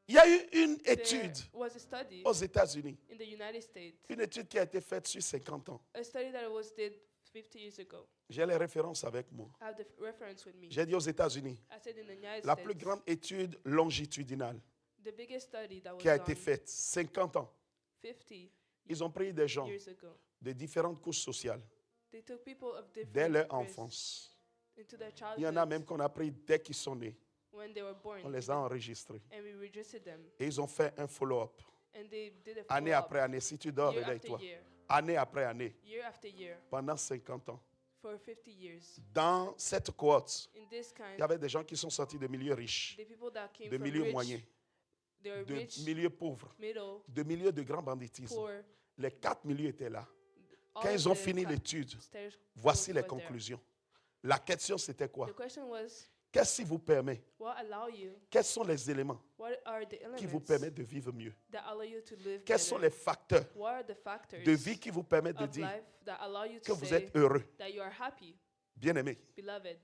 il y a eu une there étude was a study aux États-Unis. in the United States, Une étude qui a été faite sur 50 ans. a study that was did 50 years ago. J'ai les références avec moi. I have the reference with me. J'ai dit aux États-Unis, I said in the United la States, plus grande étude longitudinale the biggest study that was qui a été done faite, 50 ans. 50 Ils ont pris des gens years ago. de différentes couches sociales They took people of dès different leur races enfance. into their Il y en a childhood même qu'on a pris dès qu'ils sont nés. when they were born. On les a enregistrés. And we registered them. Et ils ont fait un follow-up. And they did a Année follow-up après année. Si tu dors, year after réveille-toi. year, Année après année. year after year, Pendant 50 ans. for 50 years. Dans cette cohorte, In this il y kind, avait des gens qui sont sortis de milieux riches, the people that came de from milieux rich, moyens, they were de rich, milieux pauvres, middle, de milieux de grand banditisme. poor. Les 4 milieux étaient là. All Quand of ils ont the fini fa- l'étude, status voici les were there. conclusions. La question, c'était quoi? The question was, Qu'est-ce qui vous permet? what allow you? Quels sont les éléments What are the qui vous elements permettent de vivre mieux? that allow you to live Quels sont better? les facteurs What are the factors de vie qui vous permettent de of dire life that allow you que to vous say êtes heureux? that you are happy, Bien-aimé, beloved?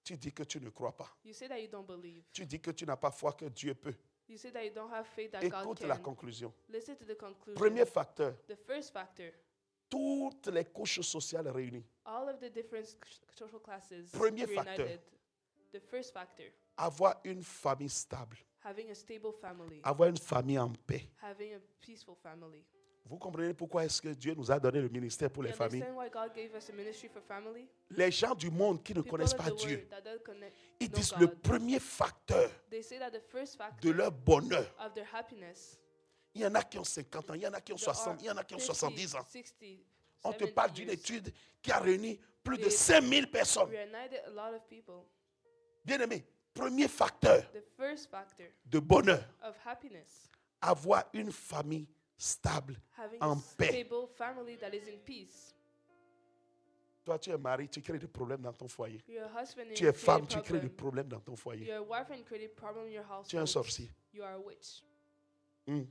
tu dis que tu ne crois pas. You say that you don't believe. Tu dis que tu n'as pas foi que Dieu peut. You say that you don't have faith that God Écoute la can. conclusion. Listen to the conclusion. Premier facteur, The first factor, toutes les couches sociales réunies. all of the different social classes Premier facteur. reunited. The first factor, Avoir une famille stable. having a stable family, Avoir une famille en paix. having a peaceful family. Vous comprenez pourquoi est-ce que Dieu nous a donné le ministère pour les You familles? understand why God gave us a ministry for family? Les gens du monde qui ne People connaissent of pas the Dieu, world that don't ils know disent le God, premier facteur they say that the first de factor leur bonheur. of their happiness, Il y en a qui ont 50 ans, il y en a qui ont there are 60, il y en a qui ont 50, 70 ans. 60, On te 70 parle d'une years. étude qui a réuni plus de They- 5000 personnes. Reunited a lot of people. Bien-aimé, premier facteur The first factor de bonheur, of happiness, avoir une famille stable, having en a paix. stable family that is in peace. Toi, tu es mari, tu crées des problèmes dans ton foyer. You're a husband and Tu you es femme, create tu crées des problem. problèmes dans ton foyer. You're a wife and you create a problem in your Tu es un household. sorcier. You are a witch.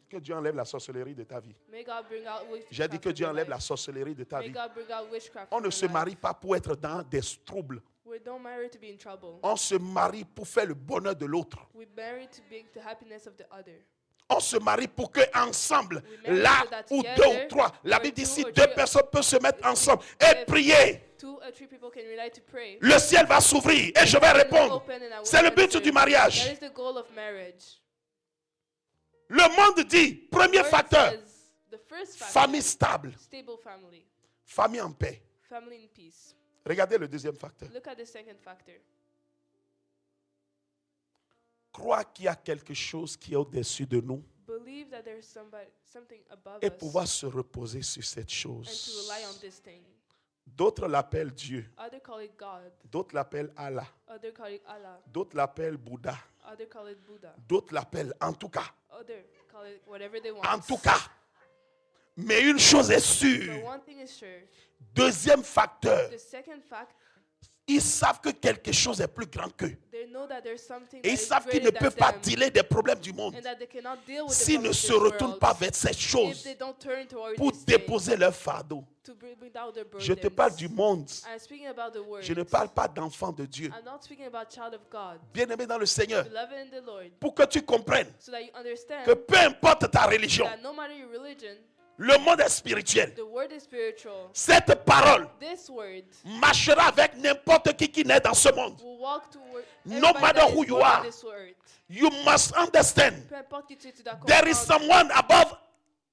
Que Dieu enlève la sorcellerie de ta vie. May God bring out witchcraft. J'ai dit que from Dieu your enlève la life. sorcellerie de ta May vie. God bring out witchcraft On from ne your se life. marie pas pour être dans des troubles. We don't marry to be in trouble. On se marie pour faire le bonheur de l'autre. We marry to be the happiness of the other. On se marie pour que ensemble, We marry là so that où together, deux ou trois, la where Bible dit two si or deux three- personnes peuvent se mettre ensemble et If prier, 2 or 3 people can unite to pray. le ciel va s'ouvrir et je vais Heaven will répondre. open and I will C'est le but answer. du mariage. That is the goal of marriage. Le monde dit, premier Word facteur, says, the first factor, famille stable, stable family, famille en paix. family in peace. Regardez le deuxième facteur. Look at the second factor. Croire qu'il y a quelque chose qui est au-dessus de nous Believe that there's something above et us pouvoir se reposer sur cette and to chose. rely on this thing. D'autres l'appellent Dieu, Other call it God. d'autres l'appellent Allah, Other call it Allah. d'autres l'appellent Bouddha, Other call it Buddha. d'autres l'appellent en tout cas. Other call it whatever they want. En tout cas. Mais une chose est But sûre. one thing is sure. Deuxième facteur, The second fact, ils savent que quelque chose est plus grand qu'eux. they know that there's something Et that ils is savent qu'ils ne greater peuvent than pas them, dealer des problèmes du monde and that they cannot deal with the s'ils ne problems of se this retournent world pas vers ces if choses they don't turn towards pour these things déposer leur fardeau. to bring down their burdens. Je te parle du monde. I'm speaking about the word. Je ne parle pas d'enfants de Dieu. I'm not speaking about child of God. Bien-aimé dans le Seigneur, Beloved in the Lord. pour que tu comprennes So that you understand que peu importe ta religion, that no matter your religion, le monde est spirituel. the word is spiritual. Cette parole This word marchera avec n'importe qui naît dans ce monde. will walk toward No everybody matter that who is you born in are. this word. You must understand Peu importe qui tu es, tu dois there is comprendre someone above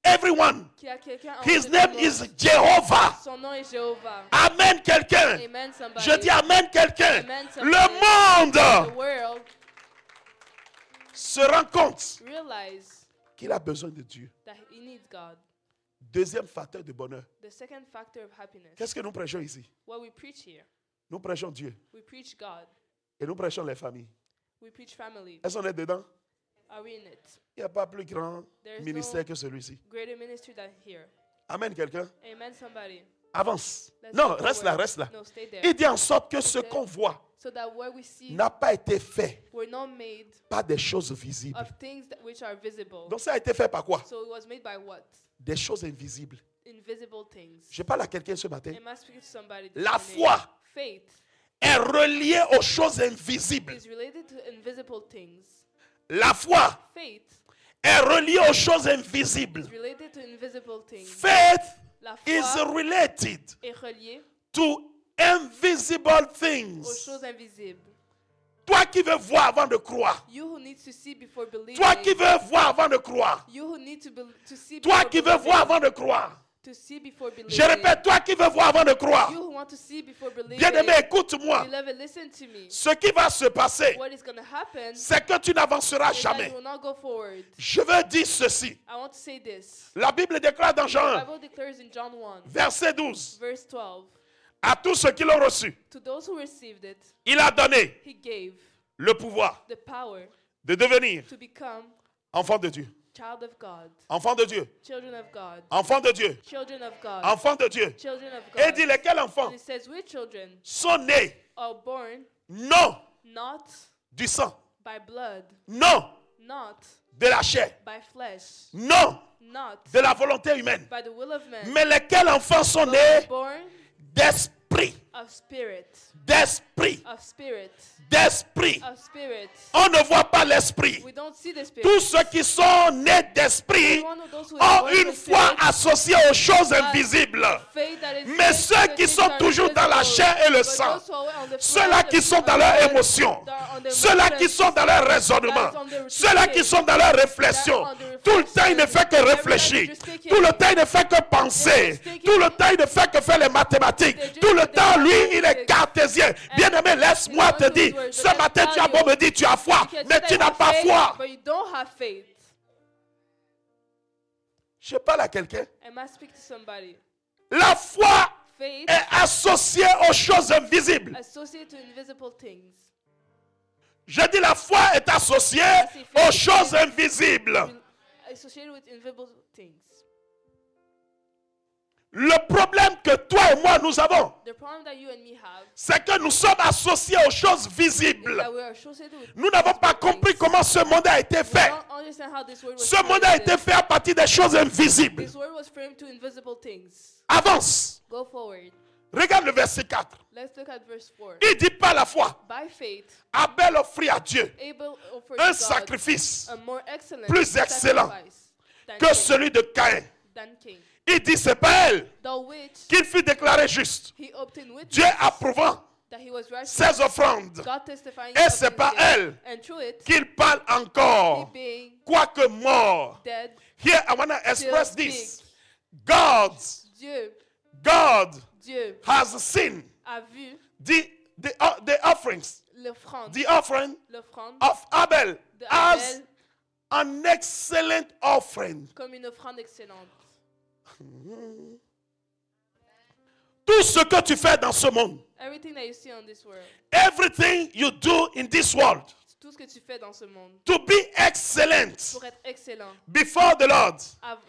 everyone. qu'il y a quelqu'un en His haut de name tout le is monde. Jehovah. Son nom est Jéhovah. Amen quelqu'un. Amen somebody. Je dis amen quelqu'un. Amen, somebody. Le The monde world se rend compte realize qu'il a besoin de Dieu. that he needs God. Deuxième facteur de bonheur. The second factor of happiness. Qu'est-ce que nous prêchons ici? What we preach here. Nous prêchons Dieu We preach God. et nous prêchons les familles. We preach family. Est-ce qu'on est dedans? Are we in it? Il n'y a pas plus grand There's ministère no que celui-ci. greater ministry than here. Amen quelqu'un. Amen somebody. Avance. Let's Non, go reste là, forward. reste là. No, stay there. Il dit en sorte que ce Okay. qu'on voit So that what we see n'a pas été fait were not made par des choses visibles. of things which are visible. Donc ça a été fait par quoi? So it was made by what? Des choses invisibles. Invisible things. Je parle à quelqu'un ce matin. Am I speaking to somebody this La morning? foi Faith est reliée aux choses invisibles. is related to invisible things. La foi Faith est reliée aux choses invisibles. is related to invisible things. Faith La is foi related est reliée to invisible aux things. choses invisibles. Toi qui veux voir avant de croire. You who need to see before believing. Toi qui veux voir avant de croire. You who need to see Toi before qui veux believing. voir avant de croire. To see before believing. Je répète, toi qui veux voir avant de croire. You who want to see before believing. Bien-aimé, écoute-moi. Beloved, listen to me. Ce qui va se passer, What is going to happen c'est que tu n'avanceras is that jamais. you will not go forward. Je veux dire ceci. I want to say this. La Bible déclare dans Jean The 1, Bible declares in John 1, verset 12, verse 12, à tous ceux qui l'ont reçu, to those who received it, il a donné he gave le pouvoir the power de devenir to become enfant de Dieu. child of God, Enfant de Dieu. children of God, Enfant de Dieu. children of God, Enfant de Dieu. children of Et il God. dit lesquels enfants And it says, we children sont nés are born non not du sang, by blood, non not de la chair, by flesh, non not de la volonté humaine, by the will of man, mais lesquels enfants sont but nés born d'esprit, of spirit, d'esprit, of spirit, d'esprit. of spirit. On ne voit pas l'esprit. We don't see the spirit. Tous ceux qui sont nés d'esprit One of those who is ont born une of foi spirit, associée aux choses invisibles. faith that is Mais linked ceux to the qui things sont that are toujours dans la invisible, chair et le but sang, those who are on the ceux-là flesh, qui sont dans on leurs the émotions, that are on the ceux-là qui reflex, sont dans leur raisonnement, that are on the ceux-là qui sont dans leur réflexion, tout le temps il ne fait que réfléchir, tout le temps il ne fait que penser, tout le temps il ne fait que faire les mathématiques, tout le temps lui il est cartésien. Bien-aimé, laisse-moi te dire, ce matin tu as beau me dire tu as foi, mais tu n'as pas foi. But you don't have faith. Je parle à quelqu'un. Am I speaking to somebody? La foi Faith est associée aux choses invisibles. associated to invisible things. Je dis la foi est associée aux choses invisibles. Associated with invisible things. Le problème que toi et moi nous avons, The problem that you and me have c'est que nous sommes associés aux choses is visibles. that we are associated with Nous n'avons pas compris comment ce monde a été we fait. don't understand how this word was Ce monde a été created. fait à partir des choses invisibles. This word was framed to invisible things. Avance. Go forward. Regarde le verset 4. Let's look at verse 4. Il dit par la foi, By faith, Abel offrit à Dieu Abel offered un to God sacrifice a more excellent plus excellent sacrifice than que Cain, celui de Caïn. than Cain, Il dit c'est pas elle the which qu'il fut déclaré juste. he obtained witness Dieu approuvant that he was righteous, ses offrandes. God testifying Et of c'est his pas gifts. elle And through it, qu'il parle he encore, being quoique mort. dead, Here I want to express still this. speaks. God Dieu has seen a vu the offerings, l'offrande l'offrande of Abel de as Abel an excellent offering. comme une offrande excellente. Tout ce que tu fais dans ce monde, Everything that you see on this world, everything you do in this world, tout ce que tu fais dans ce monde, to be excellent pour être excellent before the Lord,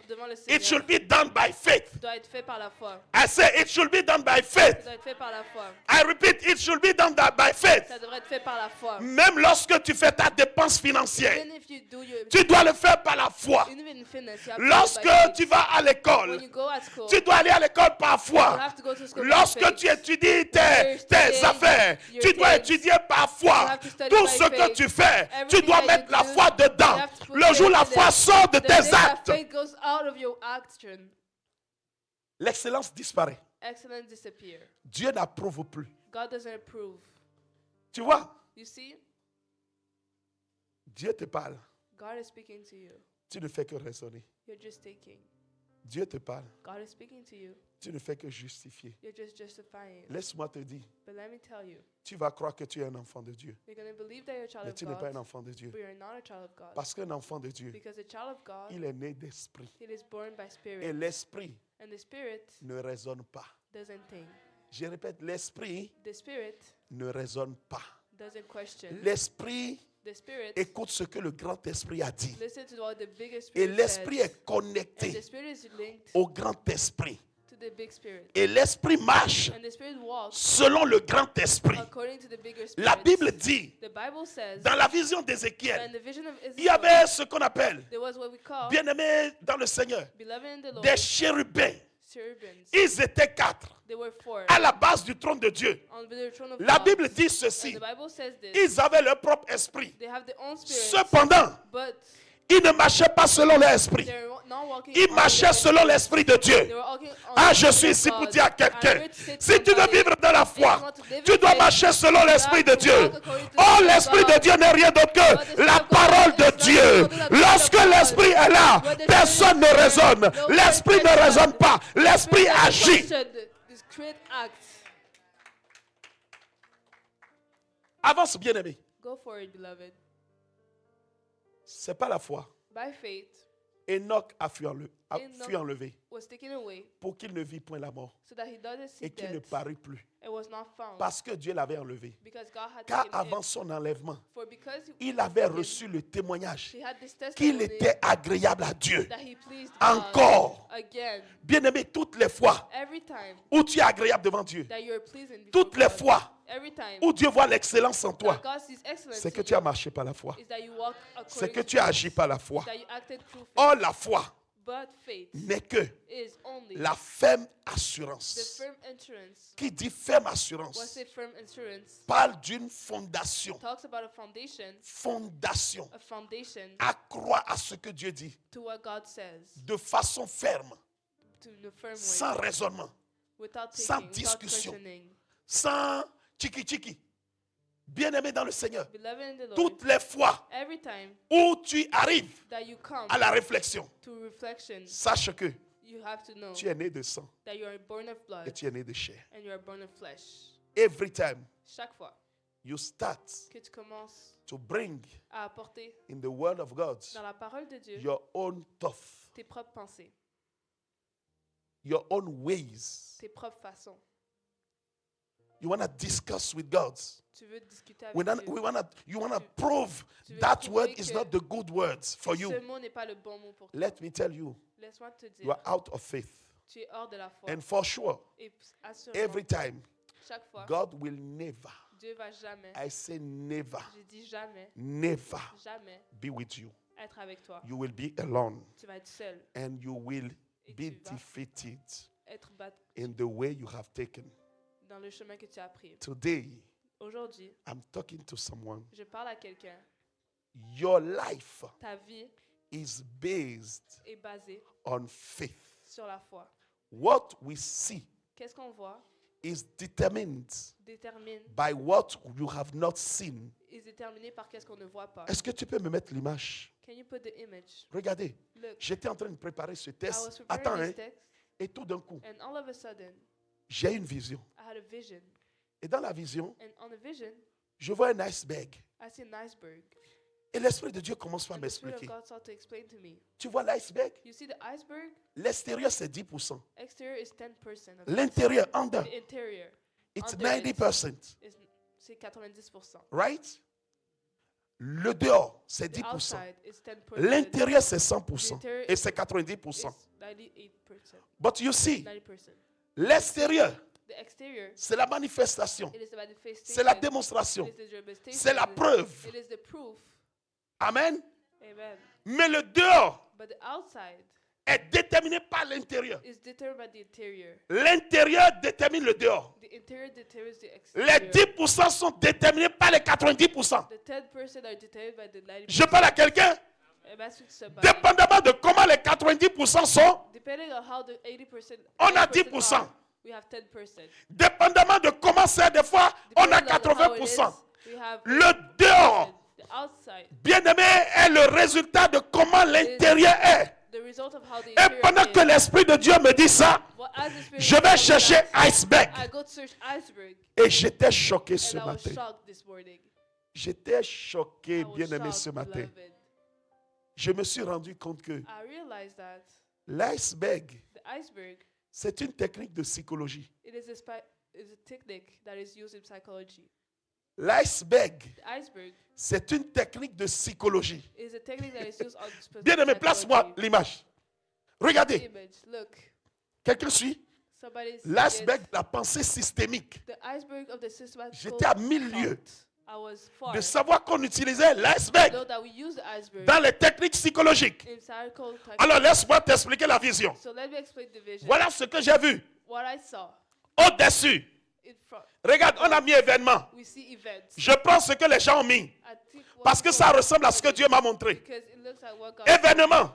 devant le it Seigneur, should be done by faith. doit être fait par la foi. I say it should be done by faith. Ça doit être fait par la foi. I repeat, it should be done by faith. Ça devrait être fait par la foi. Même lorsque tu fais ta dépense financière, Even if you do your tu dois le faire par la foi. even fitness, you have to do it Lorsque by faith. tu vas à When l'école, you go at school, tu dois aller à l'école par you foi. have to go to school by Lorsque faith. tu étudies tes studying affaires, your tu dois things, étudier par you foi. have to study Tout by ce que faith. tu fais, tu Everything dois that mettre you la do, foi dedans. you have to put Le jour où faith la in foi it. sort de The day tes that actes, faith goes out of your action, l'excellence disparaît. excellence disappear. Dieu n'approuve plus. God doesn't approve. Tu vois, You see, Dieu te parle. God is speaking to you. Tu ne fais que raisonner. You're just thinking. Dieu te parle. God is speaking to you. Tu ne fais que justifier. You're just justifying. Laisse-moi te dire, But let me tell you, tu vas croire que tu es un enfant de Dieu. you're going to believe that you're a child Mais of tu n'es pas un God, enfant de Dieu. but you're not a child of God. Parce qu'un enfant de Dieu, Because a child of God, il est né d'esprit. it is born by Et spirit. l'esprit And the spirit ne raisonne pas. doesn't think. Je répète, l'esprit The spirit ne raisonne pas. doesn't question. L'esprit The spirit écoute ce que le grand esprit a dit. listen to what the bigger Et spirit l'esprit says. est And connecté the spirit is linked au grand esprit. to the big spirit. Et l'esprit marche And the spirit walks selon le grand esprit. according to the bigger La spirit. Bible dit, The Bible says dans la vision that d'Ézéchiel, in the vision of il y Ezekiel, avait ce qu'on appelle, there was what we call bien-aimés dans le Seigneur, beloved in the Lord, des chérubins. cherubims. Ils étaient 4 They were 4 à la base du trône de Dieu. on the throne of La God. Bible dit And ceci, the Bible says this. ils avaient leur propre esprit. They have their own spirit, Cependant, but ils ne marchaient pas selon leur esprit. they're not walking Ils on marchaient their- selon l'esprit de They Dieu. were walking on Ah, the je spirit suis of ici pour God. dire à I'm quelqu'un, here to say to si tu veux somebody, vivre dans la if you foi, want to live in tu dois faith, marcher selon you l'esprit have de to Dieu. walk according to the Oh, Spirit of l'esprit God. de Dieu n'est rien d'autre But the que Spirit la of God parole de is Dieu. Lorsque l'Esprit est là, personne ne raisonne. L'Esprit ne raisonne pas. L'Esprit agit. Avance, bien-aimé. Go for it, beloved. C'est pas la foi. By faith, Enoch a fui enlevé was taken away pour qu'il ne vit point la mort so that he doesn't see et qu'il ne death. parut plus. It was not found Parce que Dieu l'avait enlevé. because God had Car taken avant it. son enlèvement, For because il avait reçu le témoignage he had this qu'il testimony était agréable à Dieu. that he pleased Encore. God again. Bien-aimé, toutes les fois Every time où tu es agréable devant Dieu, that you're pleasing before toutes les God, fois every time où Dieu voit l'excellence en that toi, God sees excellence c'est que in tu as you, marché par la foi. is that you walk C'est according que to tu as faith, agi par la foi. that you acted through faith. Or, la foi But faith n'est que is only la ferme the assurance. firm assurance. Qui dit ferme What's assurance it firm assurance? parle d'une fondation. Talks about a foundation À croire à ce que Dieu dit to what God says, de façon ferme, to the firm way, sans raisonnement, without sans thinking, without discussion. questioning. sans tchiki-tchiki. Bien-aimé dans le Seigneur, Beloved in the Lord, toutes les fois every time où tu arrives that you come à la réflexion, to reflection, sache que you have to know tu es né de sang that you are born of et blood tu es né de chair. and you are born of flesh. Every time Chaque fois you start que tu commences to bring à apporter in the word of God dans la parole de Dieu your own thought, tes propres pensées, your own ways, tes propres façons, you want to discuss with God. tu veux discuter avec Dieu. You want to prove Tu veux that prouver word is que not the good words for you. Ce mot n'est pas le bon mot pour toi. Let me tell you, Laisse-moi te you dire, are out of faith. tu es hors de la foi. And for sure, Et assurément, every time, chaque fois, God will never, Dieu va jamais, I say never, je dis jamais, never jamais be with you. être avec toi. You will be alone Tu vas être seul and you will et be tu vas defeated être battu in the way you have taken. dans le chemin que tu as pris. Today, Aujourd'hui, I'm talking to someone. je parle à quelqu'un. Your life Ta vie is based est basée on faith. sur la foi. What we see Qu'est-ce qu'on voit is determined détermine, by what you have not seen. est déterminé par qu'est-ce qu'on ne voit pas. Est-ce que tu peux me mettre l'image? Can you put the image? Regardez, Look, j'étais en train de préparer ce I test. was Attends, preparing hein, this text, et tout d'un coup, and all of a sudden, j'ai une vision. I had a vision. Et dans la vision, And on the vision, je vois un iceberg. I see an iceberg. Et l'Esprit de Dieu commence par And the Spirit of m'expliquer. God started to explain to me. Tu vois l'iceberg? You see the iceberg? L'extérieur, c'est 10%. Exterior is 10% of it. L'intérieur, under, The interior, it's under it 90%. c'est 90%. Right? Le dehors, c'est The 10%. outside is 10%. L'intérieur, c'est 100%. L'intérieur Et c'est 90%. is 98%. But you see, 90%. l'extérieur, The exterior, c'est la manifestation. it is the manifestation. C'est la démonstration. It is the demonstration. C'est la preuve. It is the proof. Amen. Amen. Mais le dehors But the outside est déterminé par l'intérieur. is determined by the interior. L'intérieur détermine le dehors. The interior determines the Les exterior. 10% sont déterminés par les 90%. The 10% are determined by the 90%. Je parle à quelqu'un. I'm asking somebody. Dépendamment de comment les 90% sont, Depending on how the 80%, on a 80% 10%. are, we have 10%. Dépendamment de comment c'est, des fois, on a Depending on how it is, 80%. we have Le dehors, the outside. bien-aimé, est le résultat de comment l'intérieur est. The result of how the Et interior pendant que is. l'Esprit de Dieu me dit ça, Well, as the Spirit je of vais God chercher does, iceberg. I go to search iceberg, Et j'étais choqué ce and I was matin. shocked this morning. J'étais choqué, I was bien-aimé, shocked, ce matin. beloved. Je me suis rendu compte que I realized that l'iceberg, the iceberg, c'est une technique de psychologie. it is is a technique that is used in psychology. L'iceberg, The iceberg c'est une technique de psychologie. is a technique that is used on Bien-aimé, place-moi l'image. Regardez, image. Look, quelqu'un suit? somebody's L'iceberg de la pensée systémique. the iceberg of the systematical J'étais à 1000 lieues thought. I was far. de savoir qu'on utilisait Know l'iceberg that we use the iceberg dans les techniques psychologiques. in psychological techniques. Alors laisse-moi t'expliquer la vision. So let me explain the vision. Voilà ce que j'ai vu What I saw au-dessus. in front. Regarde, on a mis événement. We see events. Je prends ce que les gens ont mis I think what parce que ça ressemble à ce que Dieu m'a montré. because it looks like what God Événement,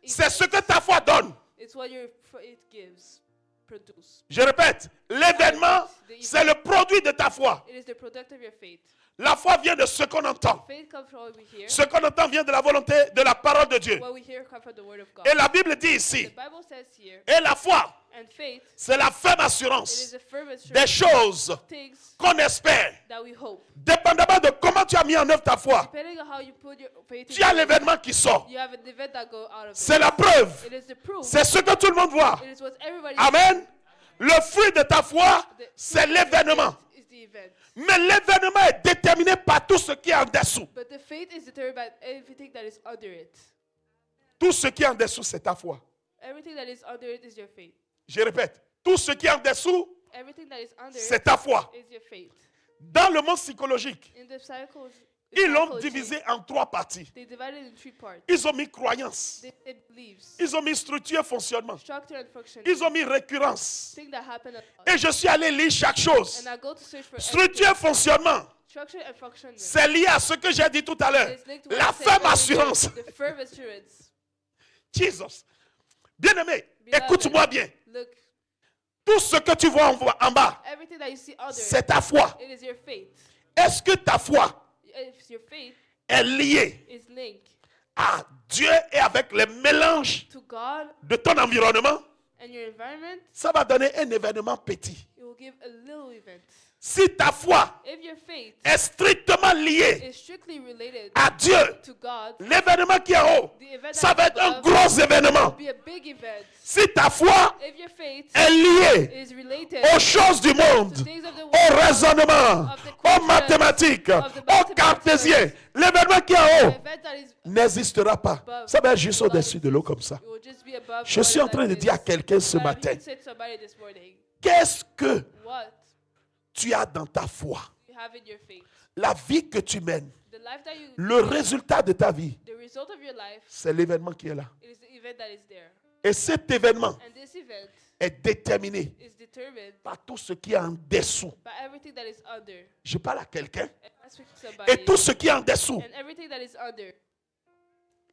c'est ce que ta foi donne. It's what your faith gives. produce. Je répète, l'événement, c'est le produit de ta foi. It is the product of your faith. La foi vient de ce qu'on entend. Faith comes from what we hear. Ce qu'on entend vient de la volonté, de la parole de Dieu. What we hear comes from the word of God. Et la Bible dit ici, The Bible says here, et la foi, and faith, c'est la ferme it assurance is a firm assurance des choses of things qu'on espère. that we hope. Dépendamment de comment tu as mis en œuvre ta foi, Depending on how you put your faith tu as in, l'événement qui sort. you have an event that go out of C'est it. la preuve. It is the proof. C'est ce que tout le monde voit. It is what everybody Amen. Le fruit de ta foi, sees. c'est l'événement. Is the event. Mais l'événement est déterminé par tout ce qui est en dessous. But the faith is determined by everything that is under it. Tout ce qui est en dessous, c'est ta foi. Everything that is under it is your faith. Je répète, tout ce qui est en dessous, Everything that is under c'est it ta foi. is your faith. Dans le monde psychologique, In the ils l'ont psychology, divisé en 3 parties. they divided in 3 parts. Ils ont mis croyance, They said beliefs, ils ont mis structure et fonctionnement, structure and function. ils ont mis récurrence. Thing that happened Et je suis allé lire chaque chose. and I go to search for Structure et fonctionnement, structure and function. c'est lié à ce que j'ai dit tout à l'heure. It's linked to what La I said ferme earlier, assurance. The firm assurance. Jesus. Bien-aimé, Beloved, écoute-moi bien. Look, Tout ce que tu vois en bas, everything that you see under c'est ta foi. it is your faith. Est-ce que ta foi If your faith est liée is linked à Dieu et avec les mélanges to God de ton environnement? and your environment, Ça va donner un événement petit. it will give a little event. Si ta foi If your faith est strictement liée is strictly related à Dieu, to God, l'événement qui est en haut, the event ça that va is être un above gros événement. will be a big event. Si ta foi If your faith est liée is related aux choses du monde, to things of the au world, raisonnement, of the aux questions, mathématiques, of the aux mathematics, cartésiens, l'événement qui est en the haut event that is n'existera pas. Ça va être juste au-dessus de l'eau comme ça. it will just be above. Je suis en train de dire à quelqu'un ce matin, qu'est-ce que What tu as dans ta foi? you have in your faith, La vie que tu mènes, the life that you, le résultat de ta vie, the result of your life, c'est l'événement qui est là. it is the event that is there, Et cet événement and this event est déterminé is determined par tout ce qui est en dessous. by everything that is under. Je parle à quelqu'un. And I speak to somebody, Et tout ce qui est en dessous, and everything that is under.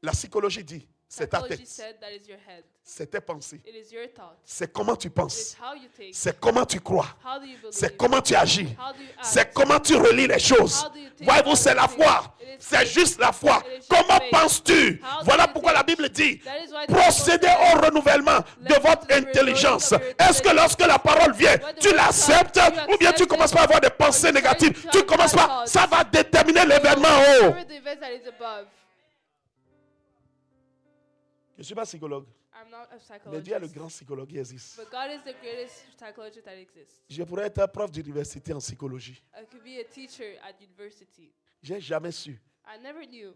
la psychologie dit, c'est ta Psychology tête, said that is your head. c'est tes pensées, It is your thoughts. c'est comment tu It is penses, how you think. c'est comment tu crois, How do you believe? c'est comment tu agis, How do you act? c'est comment tu relis les choses. How do you think? Voyez-vous, c'est la foi. It is C'est faith. juste la foi. It is just Comment faith. penses-tu? How do Voilà you pourquoi think? la Bible dit, That is why the procédez Bible says, au renouvellement de votre intelligence. Est-ce que lorsque la parole vient, tu l'acceptes ou bien tu commences pas à avoir des pensées négatives? Tu commences pas, ça va déterminer l'événement en haut. whatever the event that is above. Je ne suis pas psychologue, I'm not a mais Dieu est le psychologist, grand psychologue qui existe. but God is the greatest psychologist that exists. Je pourrais être un prof d'université en psychologie. I could be a teacher at university. J'ai jamais su. I never knew.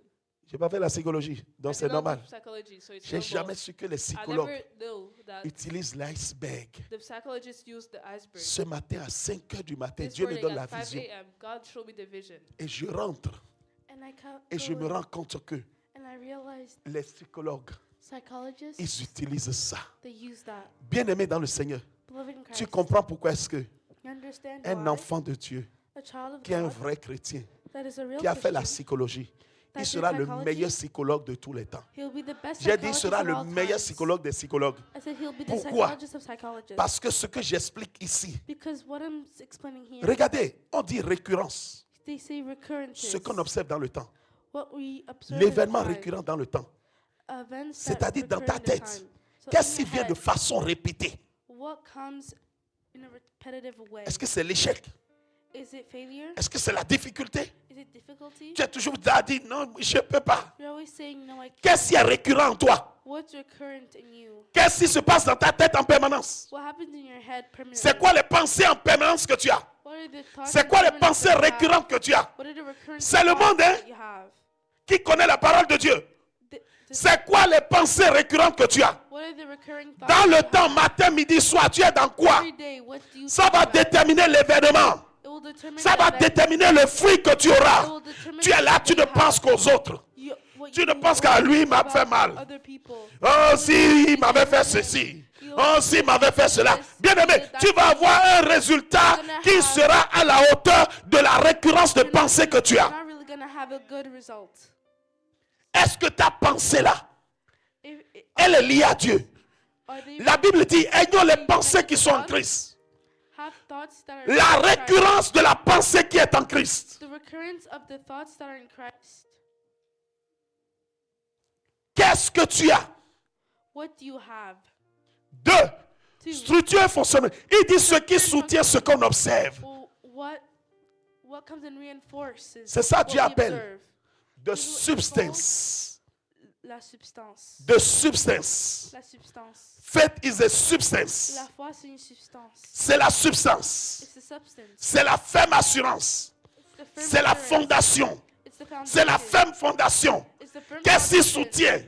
Je n'ai pas fait la psychologie, donc I c'est did not do normal. psychology, so it's J'ai normal. jamais su que les I psychologues never knew that utilisent l'iceberg. the psychologists use the iceberg. Ce matin à 5 heures du matin, This Dieu me morning donne la at 5 vision. a.m., God showed me the vision. Et je rentre And I et je me rends compte que and I realized les psychologues, psychologists, ils utilisent ça. they use that. Bien-aimé dans le Seigneur, Beloved in Christ, tu comprends pourquoi est-ce que you understand un why enfant de Dieu, a child of qui est un God vrai chrétien, that is a real qui a fait la Christian, psychologie, that il did sera le psychology, meilleur psychologue de tous les temps. he'll be the best J'ai dit, il psychologist sera of le all meilleur times. psychologue des psychologues. I said he'll be the Pourquoi? psychologist of psychologists. Parce que ce que j'explique ici, Because what I'm explaining here, regardez, on dit récurrence, they say recurrences. ce qu'on observe dans le temps. What we observe L'événement in time, récurrent dans le temps. events that C'est-à-dire dans recur ta in the tête. time. So Qu'est-ce in qui your vient de head, façon répétée? what comes in a repetitive way? Est-ce que c'est l'échec? Is it failure? Est-ce que c'est la difficulté? Is it difficulty? Tu as toujours dit non, je ne peux pas. You're always saying no, I can't. Qu'est-ce qui est récurrent en toi? What's recurrent in you? Qu'est-ce qui se passe dans ta tête en permanence? What happens in your head permanently? C'est quoi les pensées en permanence que tu as? What are the thoughts C'est and quoi les permanent pensées that you have? récurrentes que tu as? What are the recurrent C'est le thoughts monde, hein? that you have? Qui connaît la parole de Dieu? The- C'est quoi les pensées récurrentes que tu as? What are the recurring thoughts Dans that le you temps, have? matin, midi, soir, tu es dans quoi? Every day, what do you Ça think va about? déterminer l'événement. It will determine Ça the va event. déterminer le fruit que tu It auras. will determine Tu es là, the tu ne fruit you penses have. qu'aux autres. What Tu you ne penses only qu'à lui, il think m'a about fait mal. other people. Oh, si, il m'avait fait ceci. Oh, si, il m'avait fait cela. Bien aimé, tu vas avoir un résultat qui sera à la hauteur de la récurrence de pensée que tu You're as. not really going to have a good result. Est-ce que ta pensée là, If, elle est liée à Dieu? La Bible dit, ayons les pensées qui sont en Christ. La récurrence de la pensée qui est en Christ. Qu'est-ce que tu as? Deux, structure et fonctionnement. Il dit ce qui soutient ce qu'on observe. C'est ça que Dieu appelle de substance. La substance. De substance. La substance. Faith is a substance. La foi, c'est une substance. C'est la substance. It's a substance. C'est la ferme assurance. C'est la fondation. C'est la ferme fondation. Qu'est-ce qui soutient?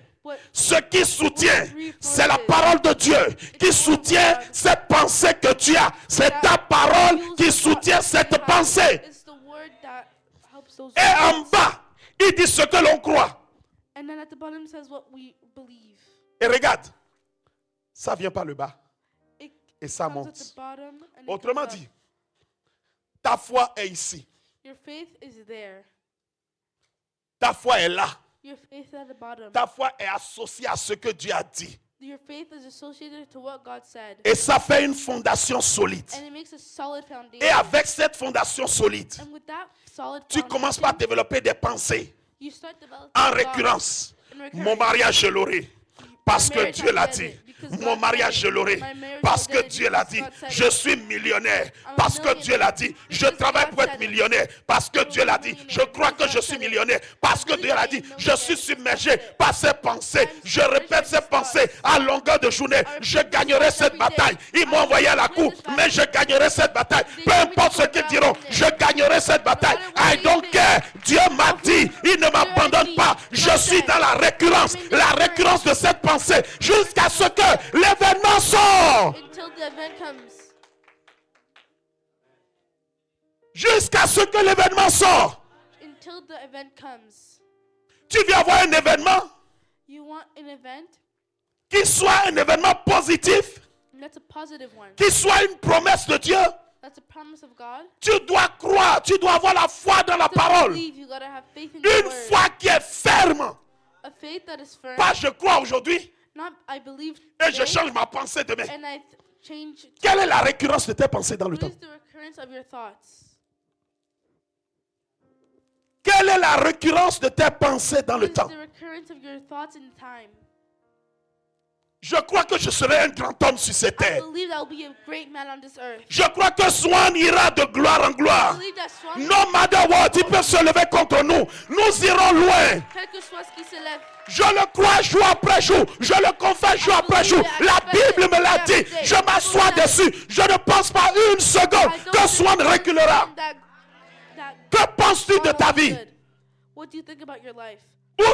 Ce qui soutient, c'est la parole de Dieu qui soutient cette pensée que tu as. C'est ta parole qui soutient cette pensée. Et en bas, il dit ce que l'on croit. Et regarde, ça vient par le bas et ça monte. Autrement dit, ta foi est ici. Ta foi est là. Ta foi est associée à ce que Dieu a dit. Et ça fait une fondation solide. Et avec cette fondation solide, tu commences par développer des pensées en récurrence. Mon mariage, je l'aurai. Parce que Dieu l'a dit. Mon mariage, je l'aurai. Parce que Dieu l'a dit. Je suis millionnaire. Parce que Dieu l'a dit. Je travaille pour être millionnaire. Parce que Dieu l'a dit. Je crois que je suis millionnaire. Parce que Dieu l'a dit. Je suis submergé par ces pensées. Je répète ces pensées à longueur de journée. Je gagnerai cette bataille. Ils m'ont envoyé à la cour. Mais je gagnerai cette bataille. Peu importe ce qu'ils diront. Je gagnerai cette bataille. I don't care. Dieu m'a dit. Il ne m'abandonne pas. Je suis dans la récurrence. La récurrence de cette pensée. Jusqu'à ce que l'événement sorte. Jusqu'à ce que l'événement sorte. Tu veux avoir un événement qui soit un événement positif, qui soit une promesse de Dieu. Tu dois croire, tu dois avoir la foi dans la parole. Une foi qui est ferme. Pas je crois aujourd'hui et je change ma pensée demain. Quelle est la récurrence de tes pensées dans le temps? Quelle est la récurrence de tes pensées dans le temps? Je crois que je serai un grand homme sur cette terre. Je crois que Swan ira de gloire en gloire. No matter what, il peut se lever contre nous. Nous irons loin. Je le crois jour après jour. Je le confesse jour après jour. La Bible me l'a dit. Je m'assois dessus. Je ne pense pas une seconde que Swan reculera. Que penses-tu de ta vie? Où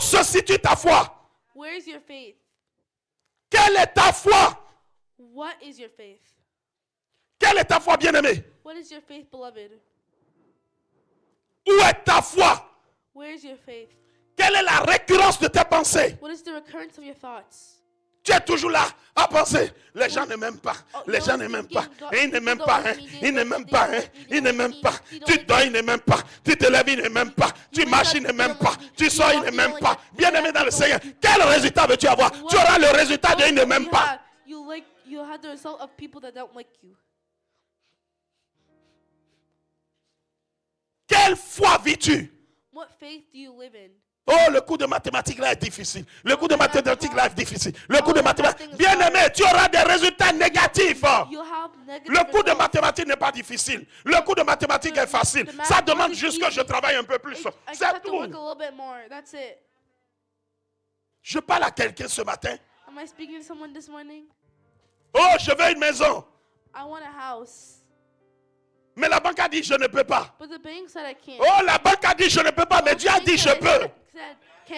se situe ta foi? Quelle est ta foi? Quelle est ta foi, bien-aimé? Où est ta foi? Quelle est la récurrence de tes pensées? Tu es toujours là à penser. Les gens ne m'aiment pas. Les gens ne m'aiment pas. Et ils ne m'aiment pas. Ils ne m'aiment pas. Ils ne m'aiment pas. Tu dors, ils ne m'aiment pas. Tu te lèves, ils ne m'aiment pas. Tu marches, ils ne m'aiment pas. Tu sors, ils ne m'aiment pas. Bien-aimé dans le Seigneur, quel résultat veux-tu avoir? Tu auras le résultat de ils ne m'aiment pas. Quelle foi vis-tu? Oh, le coup de mathématiques là est difficile. Le coup de mathématiques là est difficile. Le coup de mathématiques. Bien aimé, tu auras des résultats négatifs. Le coup de mathématiques n'est pas difficile. Le coup de mathématiques est facile. Ça demande juste que je travaille un peu plus. C'est tout. Je parle à quelqu'un ce matin. Oh, je veux une maison. Mais la banque a dit je ne peux pas. Oh, la banque a dit je ne peux pas, mais Dieu a dit je peux.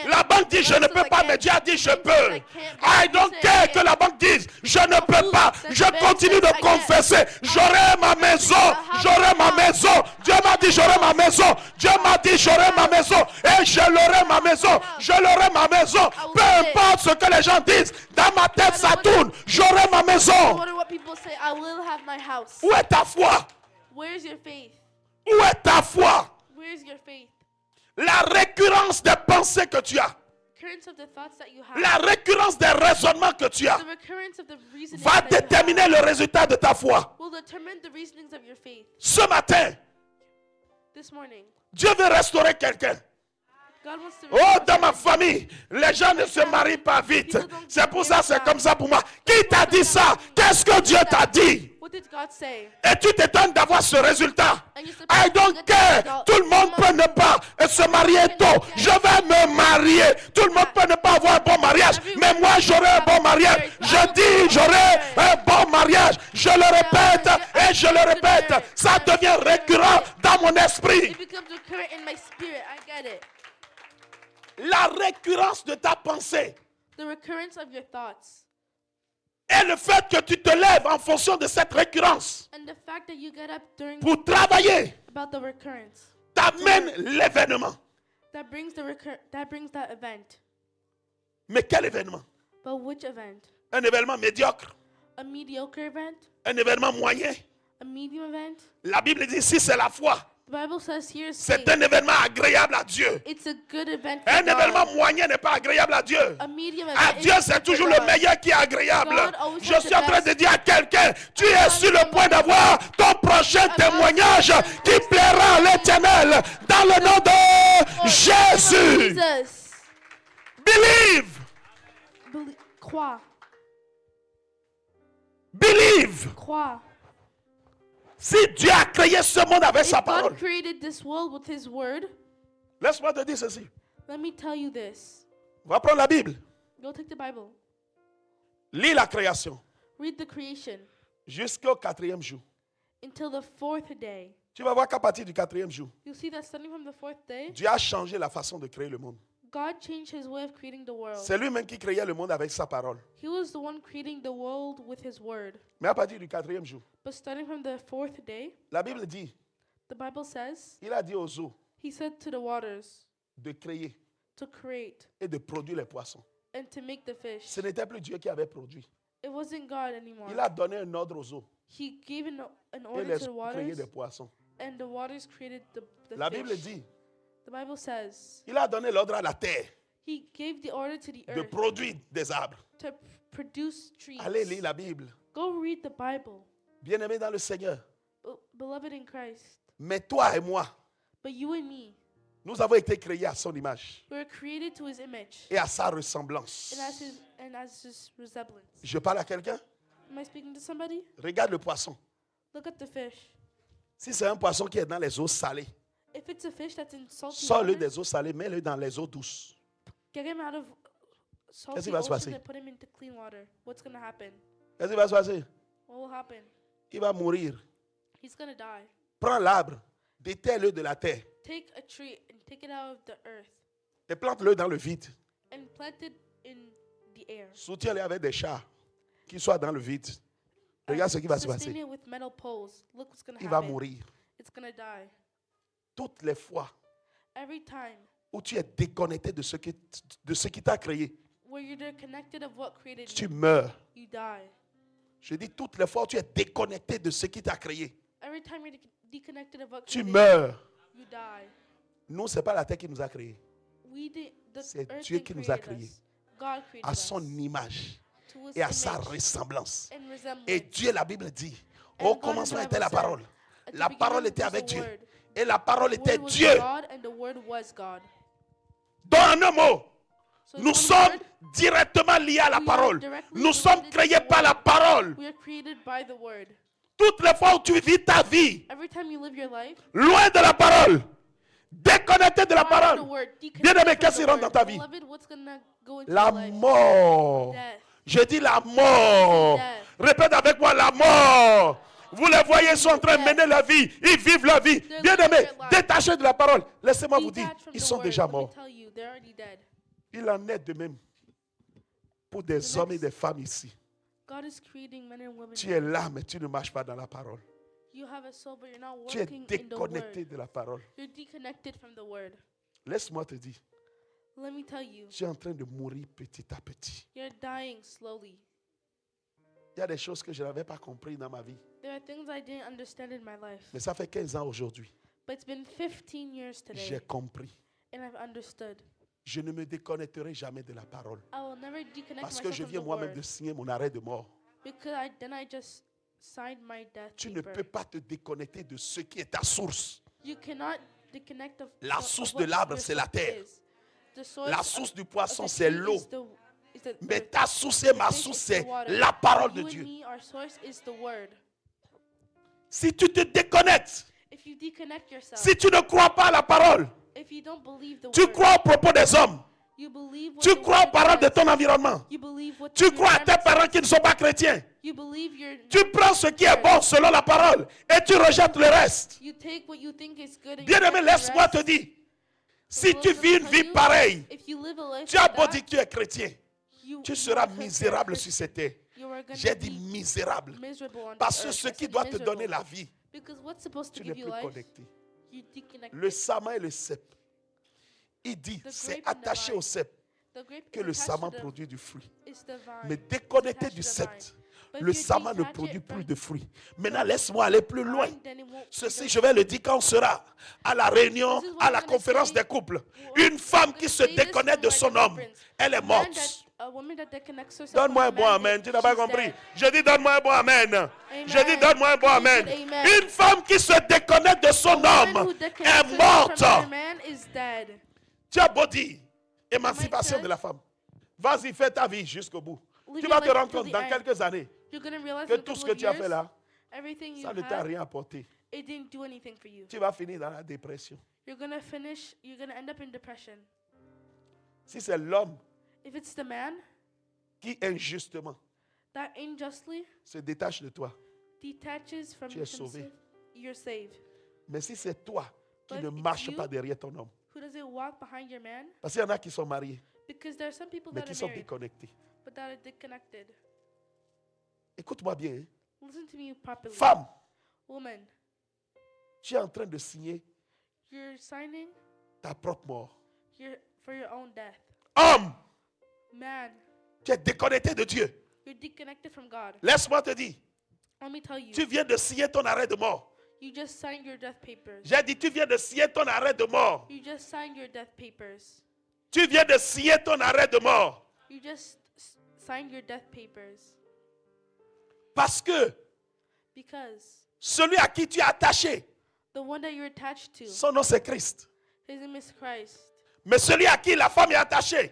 La banque dit je ne peux pas, mais Dieu a dit je peux. I don't care que la banque dise je ne peux pas. Je continue de confesser. J'aurai ma maison. J'aurai ma maison. Dieu m'a dit j'aurai ma maison. Dieu m'a dit j'aurai ma maison. Et je l'aurai ma maison. Je l'aurai ma maison. Peu importe ce que les gens disent. Dans ma tête ça tourne. J'aurai ma maison. Où est ta foi? Où est ta foi? La récurrence des pensées que tu as. recurrence of the thoughts that you have, La récurrence des raisonnements que tu as the recurrence of the reasonings va that you déterminer have le résultat de ta foi. will determine the reasonings of your faith. Ce matin, This morning, Dieu veut restaurer quelqu'un. God wants to Oh, restore dans ma someone. famille, les gens ne se marient pas vite. C'est pour ça, c'est comme ça pour moi. Qui t'a dit ça? Qu'est-ce que Dieu t'a dit? What did God say? Et tu t'étonnes d'avoir ce résultat. And you're I surprised don't to get care. the result. Tout le monde peut ne pas se marier tôt. Je vais me marier. Tout le monde peut ne pas avoir un bon mariage. Mais moi, j'aurai un bon mariage. Je dis, j'aurai un bon mariage. Je le répète et je le répète. Ça devient récurrent dans mon esprit. It becomes recurrent in my spirit. I get it. La récurrence de ta pensée The recurrence of your thoughts. et le fait que tu te lèves en fonction de cette récurrence And the fact that you get up during pour travailler about the recurrence. t'amène l'événement. That brings that event. Mais quel événement? But which event? Un événement médiocre? A mediocre event? Un événement moyen? A medium event? La Bible dit ici c'est la foi. The Bible says here is C'est faith. un événement agréable à Dieu. It's a good event for Un God. événement moyen n'est pas agréable à Dieu. A medium event À is Dieu, good c'est for toujours God. le meilleur qui est agréable. God always Je has suis the en train de best. dire à quelqu'un, tu es sur le point d'avoir ton prochain témoignage qui plaira à l'Éternel dans le nom de Jésus. Jesus. Believe. Crois. Believe. Crois. Si Dieu a créé ce monde avec If sa God parole, created this world with His word, laisse-moi te dire ceci. let me tell you this. Va prendre la Bible. Go take the Bible. Lis la création Read the creation jusqu'au 4e jour. until the 4th day. Tu vas voir qu'à partir du 4e jour, You'll see that starting from the 4th day, Dieu a changé la façon de créer le monde. God changed His way of creating the world. C'est lui-même qui créait le monde avec sa parole. He was the one creating the world with His word. Mais à partir du 4e jour, But starting from the 4th day, la Bible dit, the Bible says, il a dit aux eaux He said to the waters de créer to create et de produire les poissons. and to make the fish. Ce n'était plus Dieu qui avait produit. It wasn't God anymore. Il a donné un ordre aux eaux He gave an et order les to the eaux créaient waters, des poissons. and the waters created the La Bible fish. dit, The Bible says il a donné l'ordre à la terre He gave the order to the de earth produire des arbres. to produce trees. Allez lire la Bible. Go read the Bible, Bien-aimé dans le Seigneur. beloved in Christ. Mais toi et moi, But you and me, nous avons été créés à son image we were created to His image et à sa ressemblance. and as His resemblance. Je parle à quelqu'un? Am I speaking to somebody? Regarde le poisson. Look at the fish. Si c'est un poisson qui est dans les eaux salées, If it's a fish that's in salty sors-le water, des eaux salées, mets-le dans les eaux douces. get him out of salty qui va se passer? ocean and put him into clean water. What's going to happen? Qu'est-ce qui va se passer? What will happen? Il va mourir. He's going to die. Prends l'arbre, déterre-le de la terre Take a tree and take it out of the earth et plante-le dans le vide. and plant it in the air. Soutiens-le avec des chars qui soient dans le vide. Regarde ce qui va se Sustain passer. it with metal poles. Look what's going to Il va happen. mourir. It's going to die. Toutes les fois Every time où tu es déconnecté de ce qui t'a créé, where you're connected of what created tu you, meurs. you die. Je dis toutes les fois où tu es déconnecté de ce qui t'a créé, Every time you're deconnected of what tu created meurs. you, you die. Nous, ce n'est pas la terre qui nous a créés. The C'est earth Dieu didn't qui nous a create créés us. God created à son us image to His et à sa image ressemblance. and resemblance. Et Dieu, la Bible dit, And au God, commencement the était Bible la said, parole. at the La parole beginning était was avec the Dieu. Word. Et la parole The était Word was Dieu. God, and the Word was God. Dans un mot, So in nous one sommes word, directement liés à la we parole. are directly Nous sommes related to créés the par la Word. parole. We are created by the Word. Toutes les fois où tu vis ta vie Every time you live your life, loin de la parole, déconnecté de la far from the parole, Word, bien-aimé, deconnected qu'est-ce qui from rentre the dans ta Word. vie? Beloved, what's gonna go into La your life? mort. Death. Je dis la mort. Death. Répète avec moi, la mort. Vous les voyez, ils sont en train de mener la vie. Ils vivent la vie. They're Bien living aimés, their life. détachés de la parole. Laissez-moi vous dire, Detached from ils the sont Word. déjà Let me morts. tell you, they're already dead. Il en est de même pour des hommes et des femmes ici. God is creating men and women. Tu es là, mais tu ne marches pas dans la parole. You have a soul, but you're not Tu es working in the déconnecté Word. de la parole. You're deconnected from the Word. Laisse-moi te dire, Let me tell you, tu es en train de mourir petit à petit. you're dying slowly. Il y a des choses que je n'avais pas compris dans ma vie. There are things I didn't understand in my life, Mais ça fait 15 ans aujourd'hui. but it's been 15 years J'ai today, compris. and I've understood. Je ne me déconnecterai jamais de la parole. I will never deconnect Parce que myself je from viens the moi-même word. de signer mon arrêt de mort. Because then I just signed my death Tu ne paper. peux pas te déconnecter de ce qui est ta source. You cannot disconnect of La of source what de l'arbre, your c'est la source terre. is. The source La of- source du of poisson, the c'est tree l'eau. is the Mais earth. ta source et ma The fish source, is the c'est water. la parole de You and Dieu. me, our source is the word. Si tu te déconnectes, If you disconnect yourself, si tu ne crois pas à la parole, if you don't believe the tu word, crois aux propos des hommes, you believe what tu the crois aux word paroles de says. ton environnement, You believe what tu the crois à tes environment parents says. qui ne sont pas chrétiens, You believe your tu prends ce qui est bon selon la parole et tu rejettes le reste. You take what you think is good and Bien you aimé, reject the laisse-moi rest. te dire, The si Lord tu will vis une tell vie you, pareille, if you live a life tu as like beau that, dire que tu es chrétien, you tu seras are misérable Christian. sur cette terre. You are gonna J'ai dit be misérable. miserable on Parce this que earth. ce I qui said doit te miserable. donner la vie, Because what's supposed to tu n'es give you plus life, connecté. you disconnect. Le saman et le cep, il dit, The c'est grape and the attaché vine. au cep The grape que is le attached saman to the- produit du fruit. is the vine. Mais It's déconnecté attached du to the sept, vine. But le if you saman ne detach produit it plus from de fruits. Maintenant, laisse-moi aller plus the loin. vine, then it won't Ceci, produce je vais le dire quand on sera à la réunion, This is what à I'm la gonna conférence say. des couples. Well, Une femme I'm qui gonna se say this déconnecte de when son we're homme, different. elle est morte. A woman that disconnects herself Donne-moi un from a bon man, amen. Tu n'as pas she's compris. dead. Je dis donne-moi un bon amen. Je dis donne-moi un bon Can you amen. put amen? Une femme qui se déconnecte de son A woman homme who disconnects est herself morte. from her man is dead. Tu as beau dire émancipation says- de la femme. Vas-y, fais ta vie jusqu'au bout. Live Tu your vas te life rendre till compte the dans end. quelques années You're gonna realize que in a tout ce couple que of tu as years, fait là, everything you ça ne t'a had, rien apporté. it didn't do anything for you. Tu vas finir dans la dépression. You're gonna end up in depression. Si c'est l'homme If it's the man qui injustement that unjustly se détache de toi, detaches from Tu es sauvé. himself, you're saved. mais si c'est toi qui But ne if marches you- pas derrière ton homme, Who doesn't walk behind your man? parce qu'il y en a qui sont mariés, Because there are some people mais that qui are sont married, déconnectés. but that are disconnected. Écoute-moi bien. Hein. Listen to me properly. Femme, Woman, tu es en train de signer you're signing ta propre mort. for your own death. Homme, Man, tu es déconnecté de Dieu. you're disconnected from God. Laisse-moi te dire, Let me tell you, tu viens de signer ton arrêt de mort. you just signed your death papers. J'ai dit, tu viens de signer ton arrêt de mort. You just signed your death papers. Tu viens de signer ton arrêt de mort. You just signed your death papers. Parce que Because celui à qui tu es attaché, the one that you're attached to, son nom c'est Christ. his name is Christ. Mais celui à qui la femme est attachée,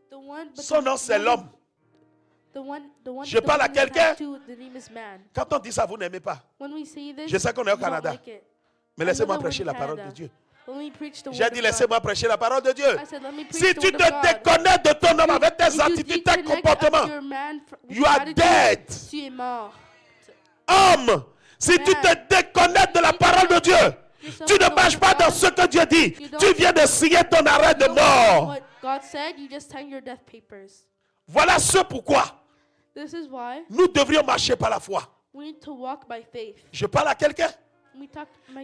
The one, but son the nom c'est one- l'homme. The one Je the parle à one you're quelqu'un. attached to, the name is man. Quand on dit ça, vous n'aimez pas. When we say this, Je sais qu'on est au you don't Canada. like it. Mais I laissez-moi know that we're prêcher in la parole Canada. de Dieu. Let me preach the J'ai word dit, of God. laissez-moi prêcher la parole de Dieu. I said, let me preach Si the tu word te of God. déconnectes de ton homme avec tes If you attitudes, tes disconnect comportements, of your man with you are attitude, dead. tu es mort. Homme, si tu te déconnectes de la parole de Dieu, tu ne marches pas dans ce que Dieu dit. Tu viens de signer ton arrêt de You don't know mort. what God said, you just signed your death papers. Voilà ce pourquoi This is why nous devrions marcher par la foi. we need to walk by faith. Je parle à quelqu'un. Nous